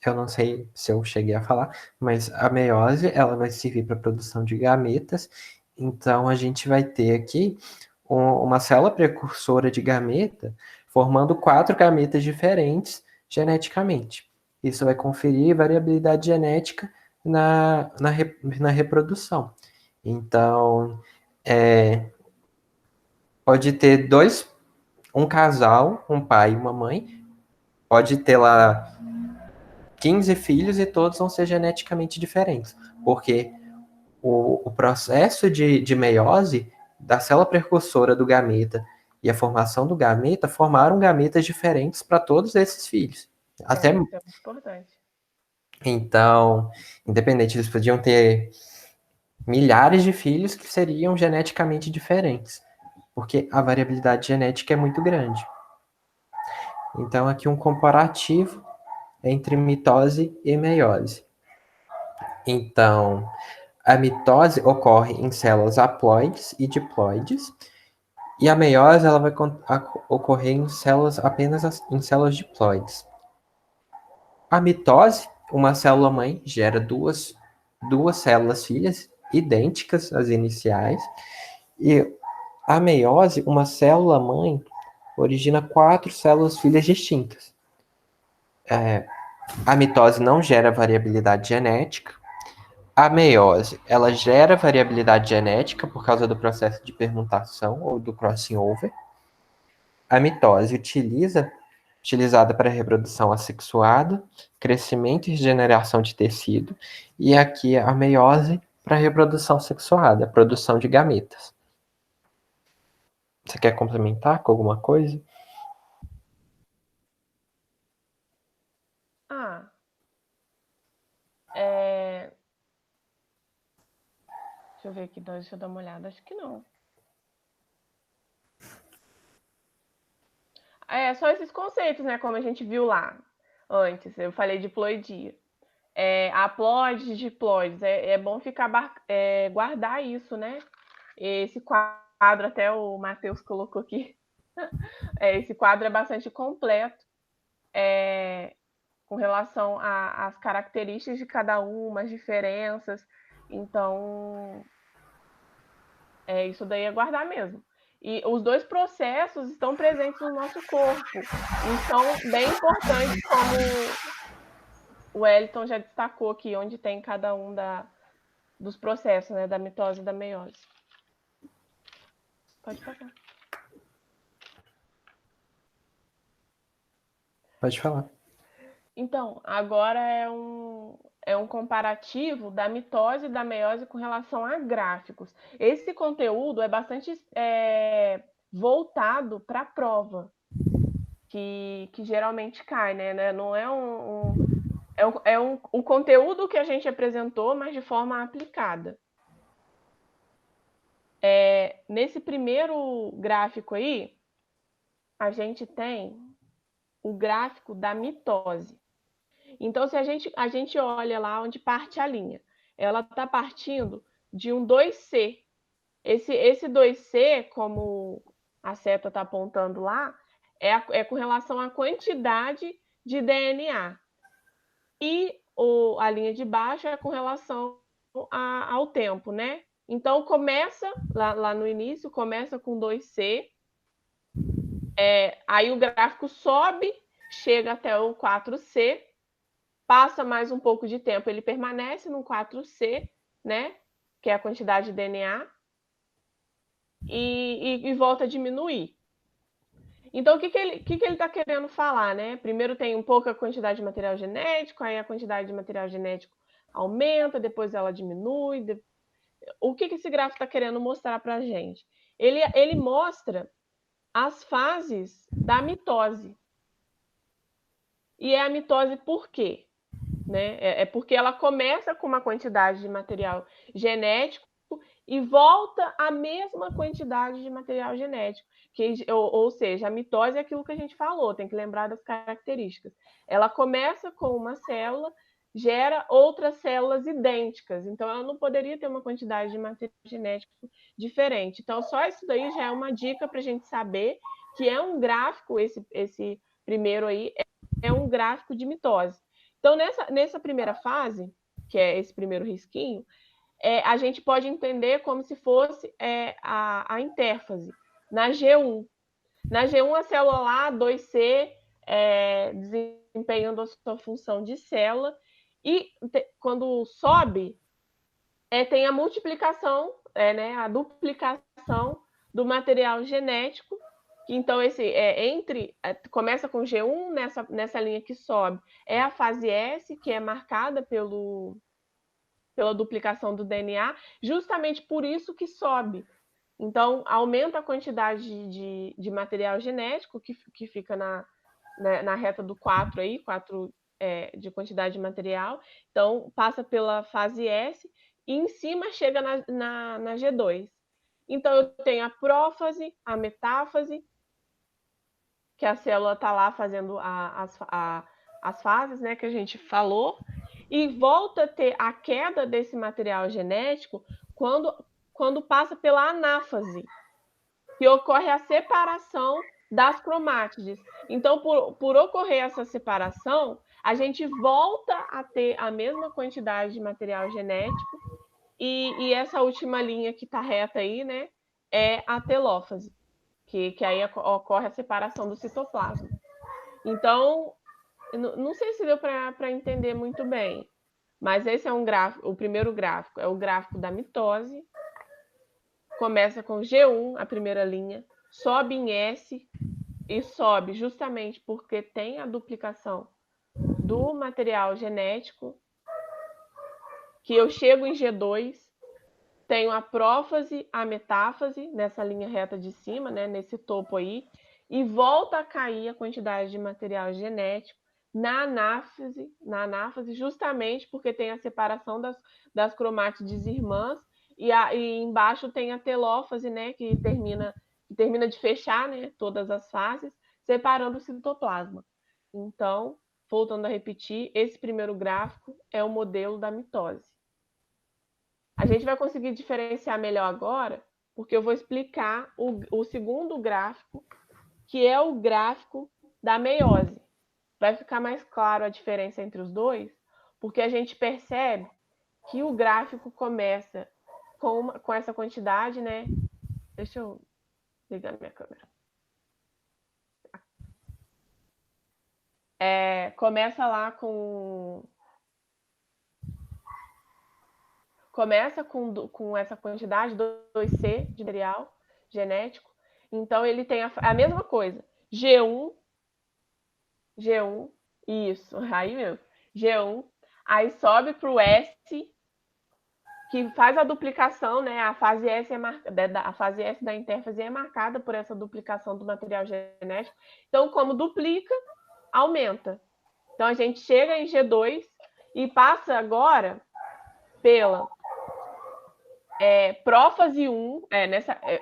Speaker 1: eu não sei se eu cheguei a falar, mas a meiose ela vai servir para a produção de gametas. Então a gente vai ter aqui uma célula precursora de gameta formando 4 gametas diferentes geneticamente. Isso vai conferir variabilidade genética na reprodução. Então, pode ter um casal, um pai e uma mãe, pode ter lá 15 filhos e todos vão ser geneticamente diferentes, porque o processo de meiose da célula precursora do gameta e a formação do gameta formaram gametas diferentes para todos esses filhos.
Speaker 2: Até... Isso é muito importante.
Speaker 1: Então, independente, eles podiam ter milhares de filhos que seriam geneticamente diferentes, porque a variabilidade genética é muito grande. Então, aqui um comparativo entre mitose e meiose. Então, a mitose ocorre em células haploides e diploides, e a meiose ela vai ocorrer em células apenas em células diploides. A mitose, uma célula mãe gera duas células filhas idênticas às iniciais, e a meiose, uma célula mãe, origina 4 células filhas distintas. A mitose não gera variabilidade genética. A meiose, ela gera variabilidade genética por causa do processo de permutação ou do crossing over. A mitose utilizada para reprodução assexuada, crescimento e regeneração de tecido, e aqui a meiose para reprodução sexuada, produção de gametas. Você quer complementar com alguma coisa?
Speaker 2: Deixa eu ver aqui, deixa eu dar uma olhada. Acho que não. Só esses conceitos, né? Como a gente viu lá antes. Eu falei de diploidia. Haploides, diploides. É bom ficar guardar isso, né? Esse quadro, até o Matheus colocou aqui. Esse quadro é bastante completo com relação às características de cada uma, as diferenças. Então, isso daí é guardar mesmo. E os dois processos estão presentes no nosso corpo e são bem importantes, como o Wellington já destacou aqui, onde tem cada um dos processos, né, da mitose e da meiose. Pode passar.
Speaker 1: Pode falar.
Speaker 2: Então, agora é um comparativo da mitose e da meiose com relação a gráficos. Esse conteúdo é bastante voltado para a prova, que geralmente cai, né? Não é o conteúdo que a gente apresentou, mas de forma aplicada. Nesse primeiro gráfico aí, a gente tem o gráfico da mitose. Então, se a gente olha lá onde parte a linha, ela está partindo de um 2C. Esse 2C, como a seta está apontando lá, é com relação à quantidade de DNA. E a linha de baixo é com relação ao tempo, né? Então, começa lá no início, começa com 2C, aí o gráfico sobe, chega até o 4C, passa mais um pouco de tempo, ele permanece no 4C, né? Que é a quantidade de DNA, e volta a diminuir. Então, o que ele está querendo falar, né? Primeiro tem pouca quantidade de material genético, aí a quantidade de material genético aumenta, depois ela diminui. O que esse gráfico está querendo mostrar para a gente? Ele mostra as fases da mitose. E é a mitose por quê? Né? É porque ela começa com uma quantidade de material genético e volta à mesma quantidade de material genético. Ou seja, a mitose é aquilo que a gente falou, tem que lembrar das características. Ela começa com uma célula, gera outras células idênticas, então ela não poderia ter uma quantidade de material genético diferente. Então, só isso daí já é uma dica para a gente saber que é um gráfico, esse primeiro aí, é um gráfico de mitose. Então, nessa primeira fase, que é esse primeiro risquinho, a gente pode entender como se fosse a intérfase, na G1. Na G1, a célula lá, 2C, desempenhando a sua função de célula, E quando sobe, tem a multiplicação, né, a duplicação do material genético. Então, começa com G1, nessa linha que sobe, é a fase S, que é marcada pela duplicação do DNA, justamente por isso que sobe. Então, aumenta a quantidade de material genético que fica na reta do 4 aí, 4 de quantidade de material. Então, passa pela fase S e em cima chega na G2. Então, eu tenho a prófase, a metáfase, que a célula está lá fazendo as fases, né, que a gente falou, e volta a ter a queda desse material genético quando passa pela anáfase, que ocorre a separação das cromátides. Então, por ocorrer essa separação, a gente volta a ter a mesma quantidade de material genético, e essa última linha que está reta aí, né, é a telófase, que aí ocorre a separação do citoplasma. Então, não sei se deu para entender muito bem, mas esse é um gráfico, o primeiro gráfico é o gráfico da mitose. Começa com G1, a primeira linha, sobe em S e sobe justamente porque tem a duplicação do material genético, que eu chego em G2, tenho a prófase, a metáfase, nessa linha reta de cima, né, nesse topo aí, e volta a cair a quantidade de material genético na anáfase, justamente porque tem a separação das cromátides irmãs, e embaixo tem a telófase, né, que termina de fechar, né, todas as fases, separando o citoplasma. Então, voltando a repetir, esse primeiro gráfico é o modelo da mitose. A gente vai conseguir diferenciar melhor agora, porque eu vou explicar o segundo gráfico, que é o gráfico da meiose. Vai ficar mais claro a diferença entre os dois, porque a gente percebe que o gráfico começa com essa quantidade, né? Deixa eu ligar minha câmera. Começa lá começa com essa quantidade, 2C de material genético. Então, ele tem a mesma coisa. G1, isso, aí mesmo. G1, aí sobe para o S, que faz a duplicação, né? A fase S da intérfase é marcada por essa duplicação do material genético. Então, como duplica, aumenta. Então, a gente chega em G2 e passa agora pela prófase 1,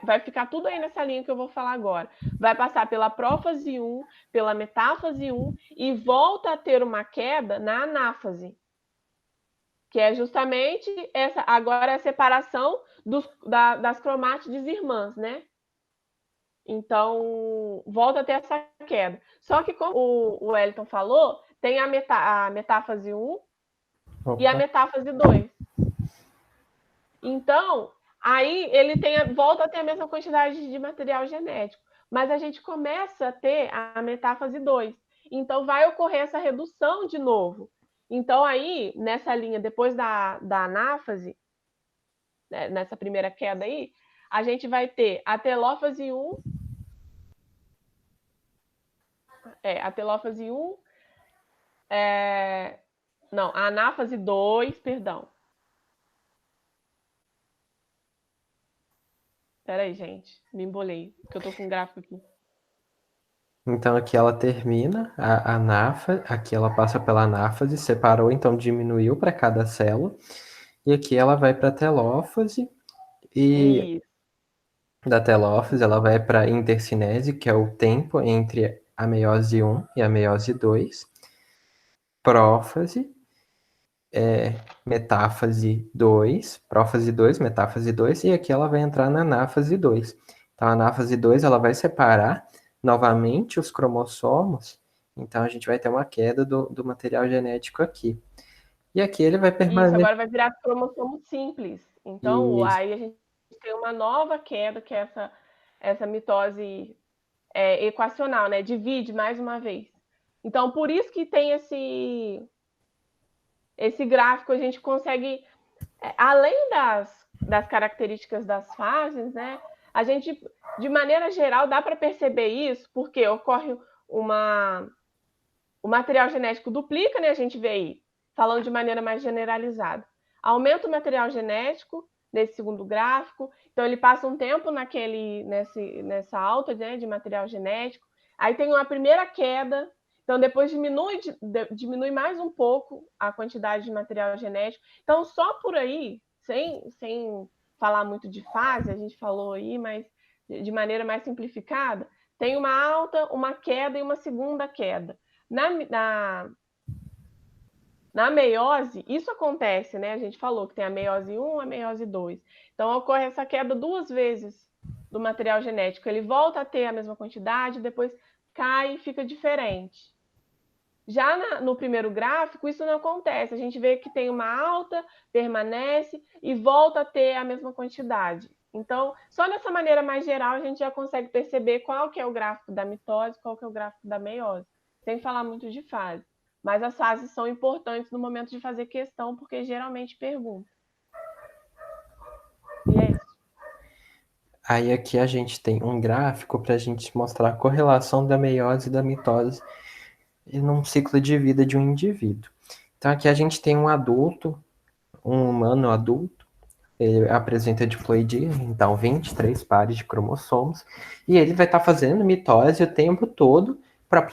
Speaker 2: vai ficar tudo aí nessa linha que eu vou falar agora. Vai passar pela prófase 1, pela metáfase 1 e volta a ter uma queda na anáfase, que é justamente agora a separação das cromátides irmãs, né? Então, volta a ter essa queda. Só que, como o Wellington falou, tem a metáfase 1 e a metáfase 2. Então, aí ele volta a ter a mesma quantidade de material genético, mas a gente começa a ter a metáfase 2. Então, vai ocorrer essa redução de novo. Então, aí, nessa linha, depois da anáfase, né, nessa primeira queda aí, a gente vai ter a telófase 1, a telófase 1, não, a anáfase 2, perdão. Espera aí, gente, me embolei, porque eu tô com um gráfico aqui.
Speaker 1: Então aqui ela termina a anáfase, aqui ela passa pela anáfase, separou, então diminuiu para cada célula, e aqui ela vai para a telófase, e
Speaker 2: Isso.
Speaker 1: da telófase ela vai para a intercinese, que é o tempo entre a meiose 1 e a meiose 2, prófase, metáfase 2, prófase 2, metáfase 2, e aqui ela vai entrar na anáfase 2. Então, a anáfase 2 ela vai separar novamente os cromossomos, então a gente vai ter uma queda do material genético aqui. E aqui ele vai
Speaker 2: Isso,
Speaker 1: permanecer.
Speaker 2: agora vai virar cromossomo simples. Então, aí a gente tem uma nova queda, que é essa mitose equacional, né? Divide mais uma vez. Então, por isso que tem esse gráfico a gente consegue, além das características das fases, né, a gente, de maneira geral, dá para perceber isso, porque ocorre o material genético duplica, né, a gente vê aí, falando de maneira mais generalizada. Aumenta o material genético nesse segundo gráfico, então ele passa um tempo nessa alta, né, de material genético, aí tem uma primeira queda, então depois diminui mais um pouco a quantidade de material genético. Então, só por aí, sem falar muito de fase, a gente falou aí, mas de maneira mais simplificada, tem uma alta, uma queda e uma segunda queda. Na meiose, isso acontece, né? A gente falou que tem a meiose 1 e a meiose 2. Então, ocorre essa queda 2 vezes do material genético. Ele volta a ter a mesma quantidade, depois cai e fica diferente. Já no primeiro gráfico, isso não acontece. A gente vê que tem uma alta, permanece e volta a ter a mesma quantidade. Então, só dessa maneira mais geral, a gente já consegue perceber qual que é o gráfico da mitose, qual que é o gráfico da meiose, sem falar muito de fase. Mas as fases são importantes no momento de fazer questão, porque geralmente perguntam. E é isso.
Speaker 1: Aí aqui a gente tem um gráfico para a gente mostrar a correlação da meiose e da mitose num ciclo de vida de um indivíduo. Então aqui a gente tem um adulto, um humano adulto, ele apresenta diploidia, então 23 pares de cromossomos, e ele vai estar fazendo mitose o tempo todo para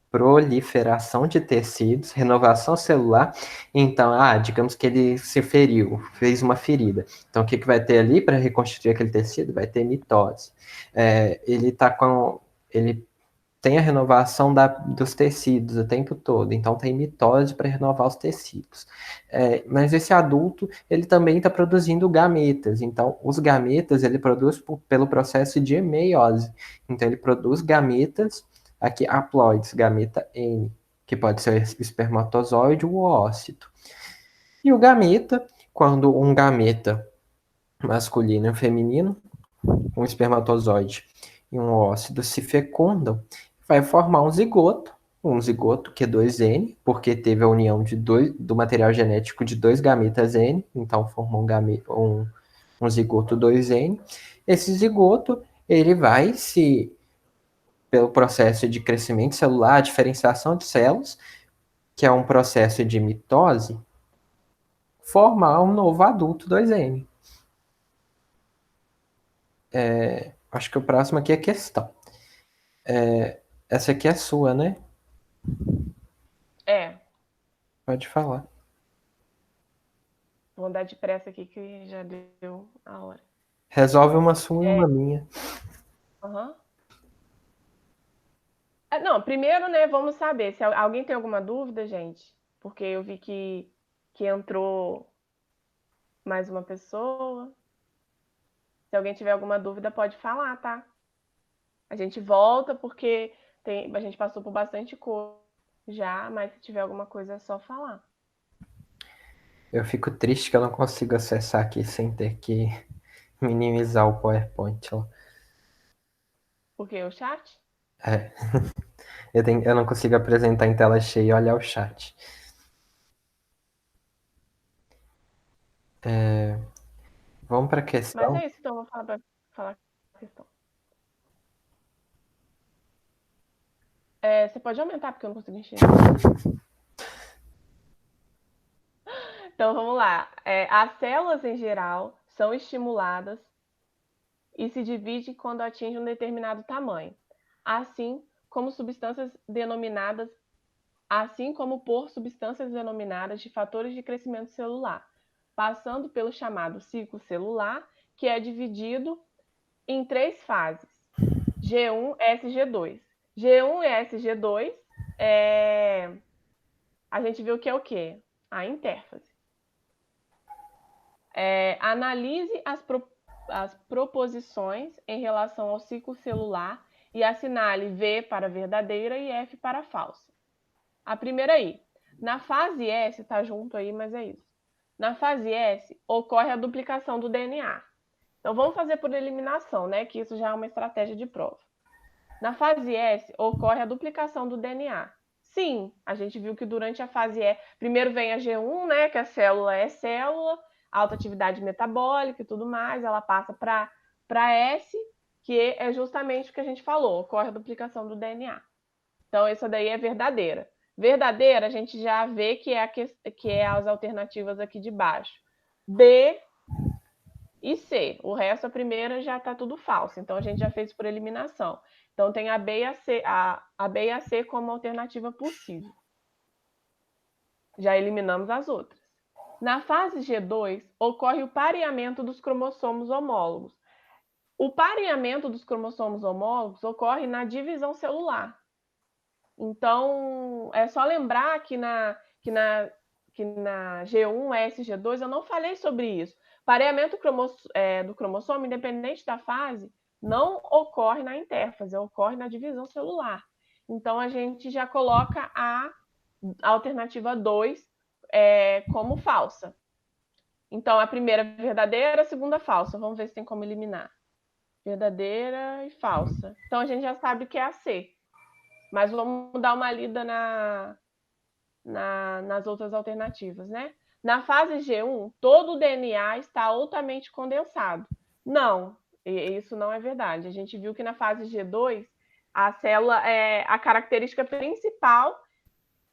Speaker 1: proliferação de tecidos, renovação celular. Então, digamos que ele se feriu, fez uma ferida. Então, o que vai ter ali para reconstituir aquele tecido? Vai ter mitose. Ele tem a renovação dos tecidos o tempo todo, então tem mitose para renovar os tecidos. Mas esse adulto, ele também está produzindo gametas, então os gametas ele produz pelo processo de meiose. Então ele produz gametas, aqui haploides, gameta N, que pode ser o espermatozoide ou o ócito. E o gameta, quando um gameta masculino e feminino, um espermatozoide e um ócito se fecundam, vai formar um zigoto Q2N, porque teve a união do material genético de dois gametas N, então formou um zigoto 2N. Esse zigoto, ele vai pelo processo de crescimento celular, diferenciação de células, que é um processo de mitose, formar um novo adulto 2N. Acho que o próximo aqui é questão. Essa aqui é sua, né? Pode falar.
Speaker 2: Vou andar depressa aqui que já deu a hora.
Speaker 1: Resolve uma sua e uma minha.
Speaker 2: Uhum. Não, primeiro, né, vamos saber se alguém tem alguma dúvida, gente, porque eu vi que entrou mais uma pessoa. Se alguém tiver alguma dúvida, pode falar, tá? A gente volta porque a gente passou por bastante coisa já, mas se tiver alguma coisa é só falar.
Speaker 1: Eu fico triste que eu não consigo acessar aqui sem ter que minimizar o PowerPoint.
Speaker 2: Por quê? O chat?
Speaker 1: Eu não consigo apresentar em tela cheia e olhar o chat. Vamos para a questão.
Speaker 2: Mas é isso, então, vou falar a questão. Você pode aumentar, porque eu não consigo enxergar. Então, vamos lá. As células, em geral, são estimuladas e se dividem quando atingem um determinado tamanho, assim como por substâncias denominadas de fatores de crescimento celular, passando pelo chamado ciclo celular, que é dividido em 3 fases: G1, S, G2. G1 e SG2, a gente viu que é o quê? A intérfase. Analise as proposições em relação ao ciclo celular e assinale V para verdadeira e F para falsa. A primeira aí. Na fase S, está junto aí, mas é isso. Na fase S, ocorre a duplicação do DNA. Então, vamos fazer por eliminação, né? Que isso já é uma estratégia de prova. Na fase S, ocorre a duplicação do DNA, Sim, a gente viu que durante a fase E, primeiro vem a G1, né, que a célula é célula, alta atividade metabólica e tudo mais, ela passa para S, que é justamente o que a gente falou, ocorre a duplicação do DNA. Então, essa daí é verdadeira. Verdadeira, a gente já vê que é as alternativas aqui de baixo. B e C. O resto, a primeira, já está tudo falso. Então, a gente já fez por eliminação. Então, tem a B e a C, a B e a C como alternativa possível. Já eliminamos as outras. Na fase G2, ocorre o pareamento dos cromossomos homólogos. O pareamento dos cromossomos homólogos ocorre na divisão celular. Então, é só lembrar que na G1, S e G2 eu não falei sobre isso. Pareamento do cromossomo, independente da fase, não ocorre na intérfase, ocorre na divisão celular. Então, a gente já coloca a alternativa 2 como falsa. Então, a primeira verdadeira, a segunda falsa. Vamos ver se tem como eliminar. Verdadeira e falsa. Então, a gente já sabe que é a C. Mas vamos dar uma lida nas outras alternativas, né? Na fase G1, todo o DNA está altamente condensado. Não, isso não é verdade. A gente viu que na fase G2, a célula, a característica principal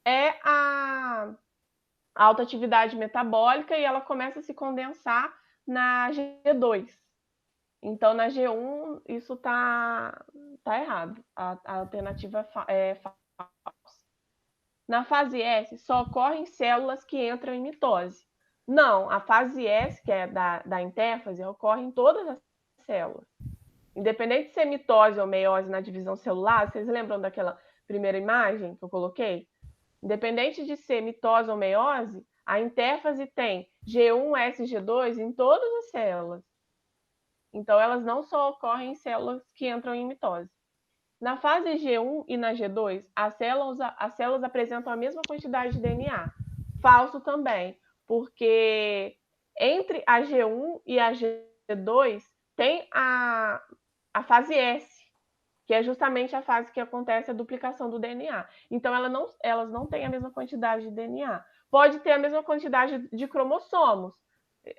Speaker 2: é a alta atividade metabólica e ela começa a se condensar na G2. Então, na G1, isso tá errado. A alternativa é falsa. Na fase S, só ocorrem células que entram em mitose. Não, a fase S, que é da intérfase, ocorre em todas as células. Independente de ser mitose ou meiose na divisão celular, vocês lembram daquela primeira imagem que eu coloquei? Independente de ser mitose ou meiose, a intérfase tem G1, S e G2 em todas as células. Então, elas não só ocorrem em células que entram em mitose. Na fase G1 e na G2, as células apresentam a mesma quantidade de DNA. Falso também, porque entre a G1 e a G2 tem a fase S, que é justamente a fase que acontece a duplicação do DNA. Então, elas não têm a mesma quantidade de DNA. Pode ter a mesma quantidade de cromossomos,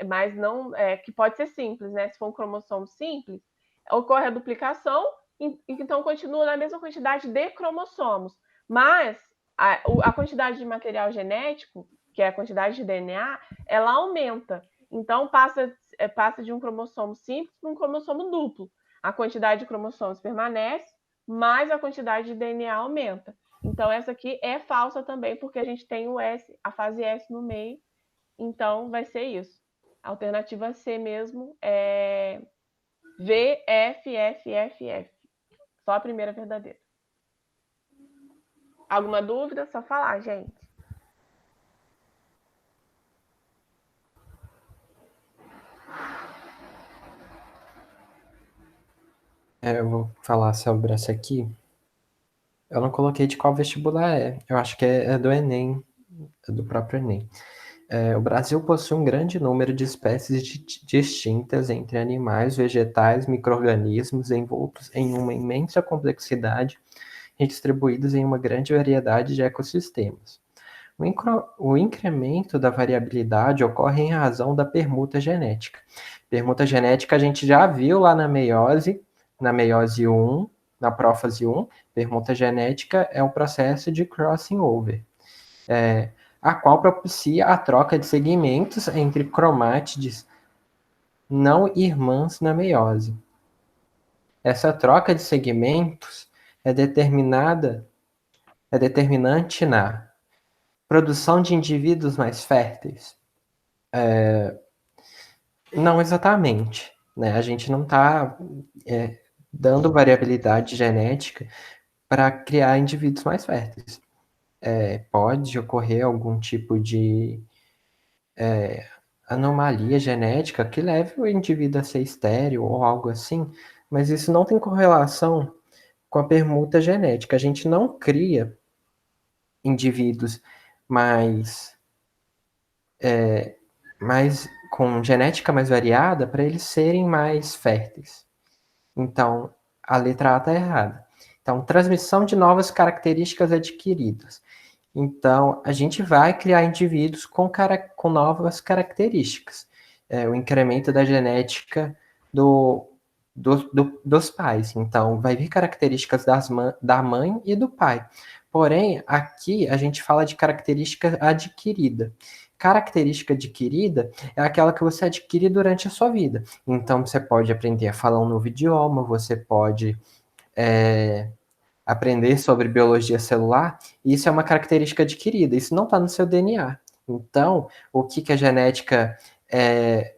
Speaker 2: mas não que pode ser simples, né? Se for um cromossomo simples, ocorre a duplicação, então continua na mesma quantidade de cromossomos. Mas a quantidade de material genético, que é a quantidade de DNA, ela aumenta. Então, passa de um cromossomo simples para um cromossomo duplo. A quantidade de cromossomos permanece, mas a quantidade de DNA aumenta. Então, essa aqui é falsa também, porque a gente tem a fase S no meio. Então, vai ser isso. A alternativa C mesmo é V, F, F, F, F. Só a primeira verdadeira. Alguma dúvida? Só falar, gente.
Speaker 1: Eu vou falar sobre essa aqui. Eu não coloquei de qual vestibular é. Eu acho que é do Enem, é do próprio Enem. O Brasil possui um grande número de espécies distintas entre animais, vegetais, micro-organismos envoltos em uma imensa complexidade e distribuídos em uma grande variedade de ecossistemas. O incremento da variabilidade ocorre em razão da permuta genética. Permuta genética a gente já viu lá na meiose 1, na prófase 1. Permuta genética é um processo de crossing over, a qual propicia a troca de segmentos entre cromátides não irmãs na meiose. Essa troca de segmentos é determinante na produção de indivíduos mais férteis? Não exatamente, né? A gente não está dando variabilidade genética para criar indivíduos mais férteis. Pode ocorrer algum tipo de anomalia genética que leve o indivíduo a ser estéril ou algo assim, mas isso não tem correlação com a permuta genética. A gente não cria indivíduos mais com genética mais variada para eles serem mais férteis. Então, a letra A está errada. Então, transmissão de novas características adquiridas. Então, a gente vai criar indivíduos com novas características. O incremento da genética dos pais. Então, vai vir características da mãe e do pai. Porém, aqui a gente fala de característica adquirida. Característica adquirida é aquela que você adquire durante a sua vida. Então, você pode aprender a falar um novo idioma, você pode aprender sobre biologia celular, e isso é uma característica adquirida, isso não está no seu DNA. Então, o que a genética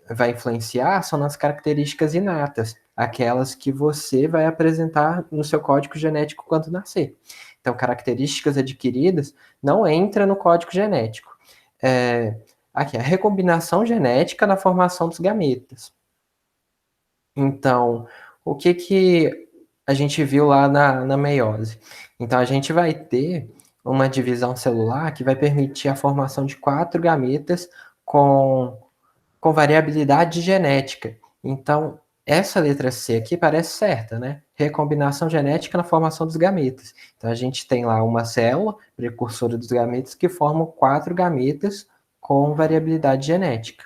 Speaker 1: vai influenciar são nas características inatas, aquelas que você vai apresentar no seu código genético quando nascer. Então, características adquiridas não entra no código genético. Aqui, a recombinação genética na formação dos gametas. Então, o que a gente viu lá na meiose? Então, a gente vai ter uma divisão celular que vai permitir a formação de 4 gametas com variabilidade genética. Então, essa letra C aqui parece certa, né? Recombinação genética na formação dos gametas. Então, a gente tem lá uma célula, precursora dos gametas, que formam 4 gametas com variabilidade genética.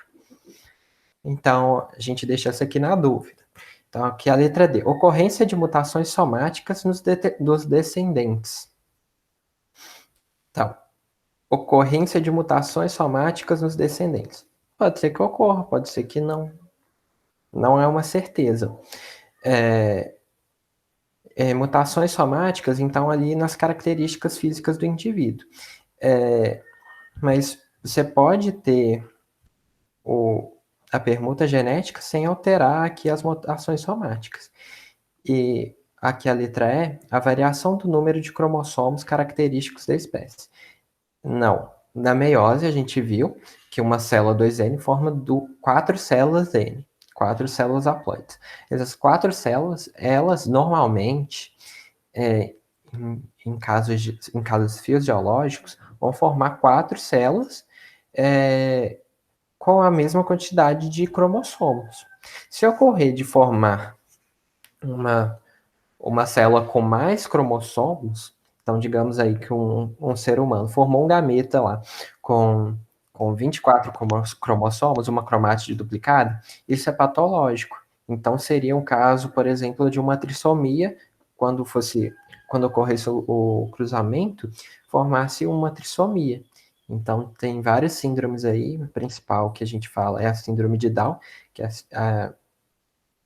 Speaker 1: Então, a gente deixa essa aqui na dúvida. Então, aqui a letra D. Ocorrência de mutações somáticas dos descendentes. Então, ocorrência de mutações somáticas nos descendentes. Pode ser que ocorra, pode ser que não. Não é uma certeza. Mutações somáticas, então, ali nas características físicas do indivíduo. Mas você pode ter a permuta genética sem alterar aqui as mutações somáticas. E aqui a letra E, a variação do número de cromossomos característicos da espécie. Não. Na meiose, a gente viu que uma célula 2N forma 4 células N, 4 células haploides. Essas 4 células, elas normalmente, em casos fisiológicos, vão formar 4 células com a mesma quantidade de cromossomos. Se ocorrer de formar uma célula com mais cromossomos, então digamos aí que um ser humano formou um gameta lá com 24 cromossomos, uma cromátide duplicada, isso é patológico. Então seria um caso, por exemplo, de uma trissomia, quando ocorresse o cruzamento, formasse uma trissomia. Então, tem várias síndromes aí, a principal que a gente fala é a síndrome de Down,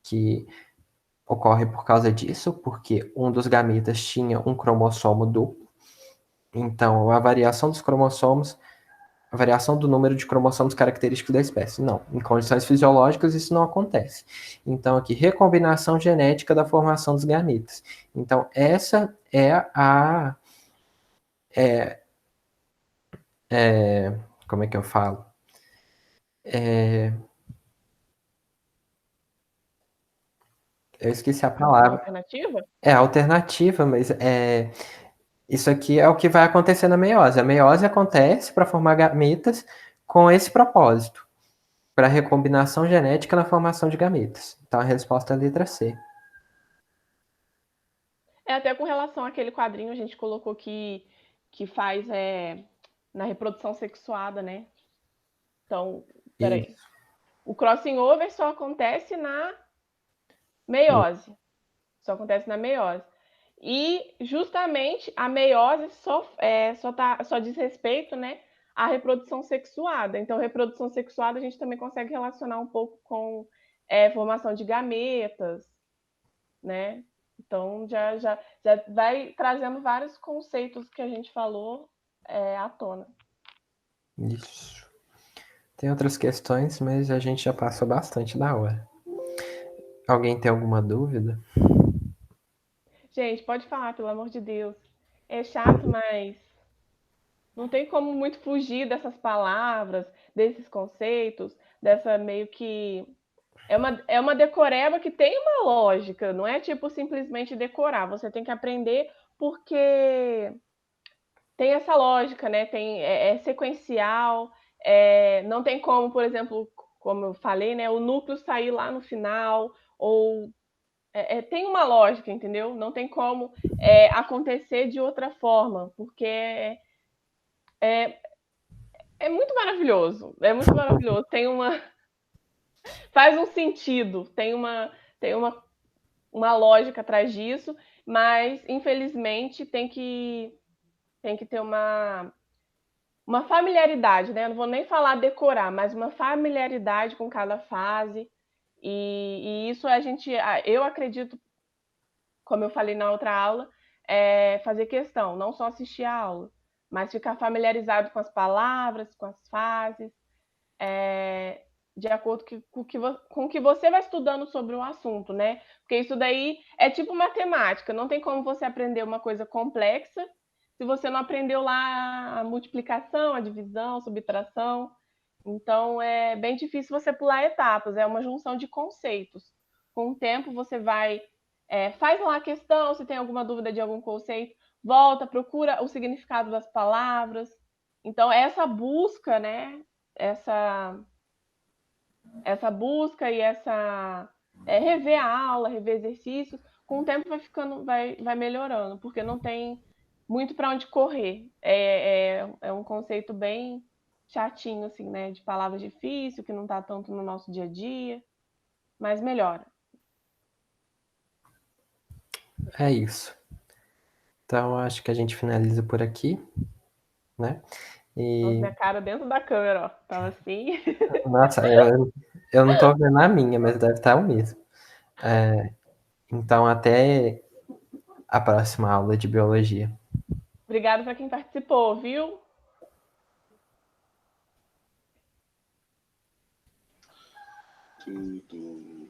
Speaker 1: que ocorre por causa disso, porque um dos gametas tinha um cromossomo duplo. Então, a variação dos cromossomos, a variação do número de cromossomos característicos da espécie. Não, em condições fisiológicas isso não acontece. Então, aqui, recombinação genética da formação dos gametas. Então, essa é como é que eu falo? Eu esqueci a palavra.
Speaker 2: Alternativa?
Speaker 1: É alternativa, mas isso aqui é o que vai acontecer na meiose. A meiose acontece para formar gametas com esse propósito, para recombinação genética na formação de gametas. Então a resposta é a letra C.
Speaker 2: Até com relação àquele quadrinho, a gente colocou que faz na reprodução sexuada, né? Então, peraí.
Speaker 1: Isso.
Speaker 2: O crossing over só acontece na meiose. Só acontece na meiose. E justamente a meiose só diz respeito, né, à reprodução sexuada. Então, reprodução sexuada a gente também consegue relacionar um pouco com formação de gametas, né? Então, já vai trazendo vários conceitos que a gente falou à tona.
Speaker 1: Isso. Tem outras questões, mas a gente já passou bastante da hora. Alguém tem alguma dúvida?
Speaker 2: Gente, pode falar, pelo amor de Deus. É chato, mas não tem como muito fugir dessas palavras, desses conceitos, dessa meio que. É uma decoreba que tem uma lógica, não é tipo simplesmente decorar. Você tem que aprender porque tem essa lógica, né? É sequencial, não tem como, por exemplo, como eu falei, né? O núcleo sair lá no final, ou tem uma lógica, entendeu? Não tem como acontecer de outra forma, porque é muito maravilhoso. É muito maravilhoso. Faz um sentido, tem uma lógica atrás disso, mas infelizmente tem que ter uma familiaridade, né? Eu não vou nem falar decorar, mas uma familiaridade com cada fase. E isso eu acredito, como eu falei na outra aula, fazer questão, não só assistir a aula, mas ficar familiarizado com as palavras, com as fases, de acordo com o que você vai estudando sobre o assunto, né? Porque isso daí é tipo matemática, não tem como você aprender uma coisa complexa se você não aprendeu lá a multiplicação, a divisão, a subtração. Então é bem difícil você pular etapas, é uma junção de conceitos. Com o tempo você faz lá a questão, se tem alguma dúvida de algum conceito, volta, procura o significado das palavras. Então essa busca, né? Essa busca e rever a aula, rever exercícios, com o tempo vai melhorando, porque não tem muito para onde correr. É um conceito bem chatinho, assim, né? De palavras difíceis, que não está tanto no nosso dia a dia, mas melhora.
Speaker 1: É isso. Então, acho que a gente finaliza por aqui, né?
Speaker 2: Nossa,
Speaker 1: E,
Speaker 2: minha cara dentro da câmera, ó. Tava assim.
Speaker 1: nossa, eu não tô vendo a minha, mas deve estar o mesmo. Então, até a próxima aula de biologia.
Speaker 2: Obrigada para quem participou, viu?
Speaker 3: Tudo.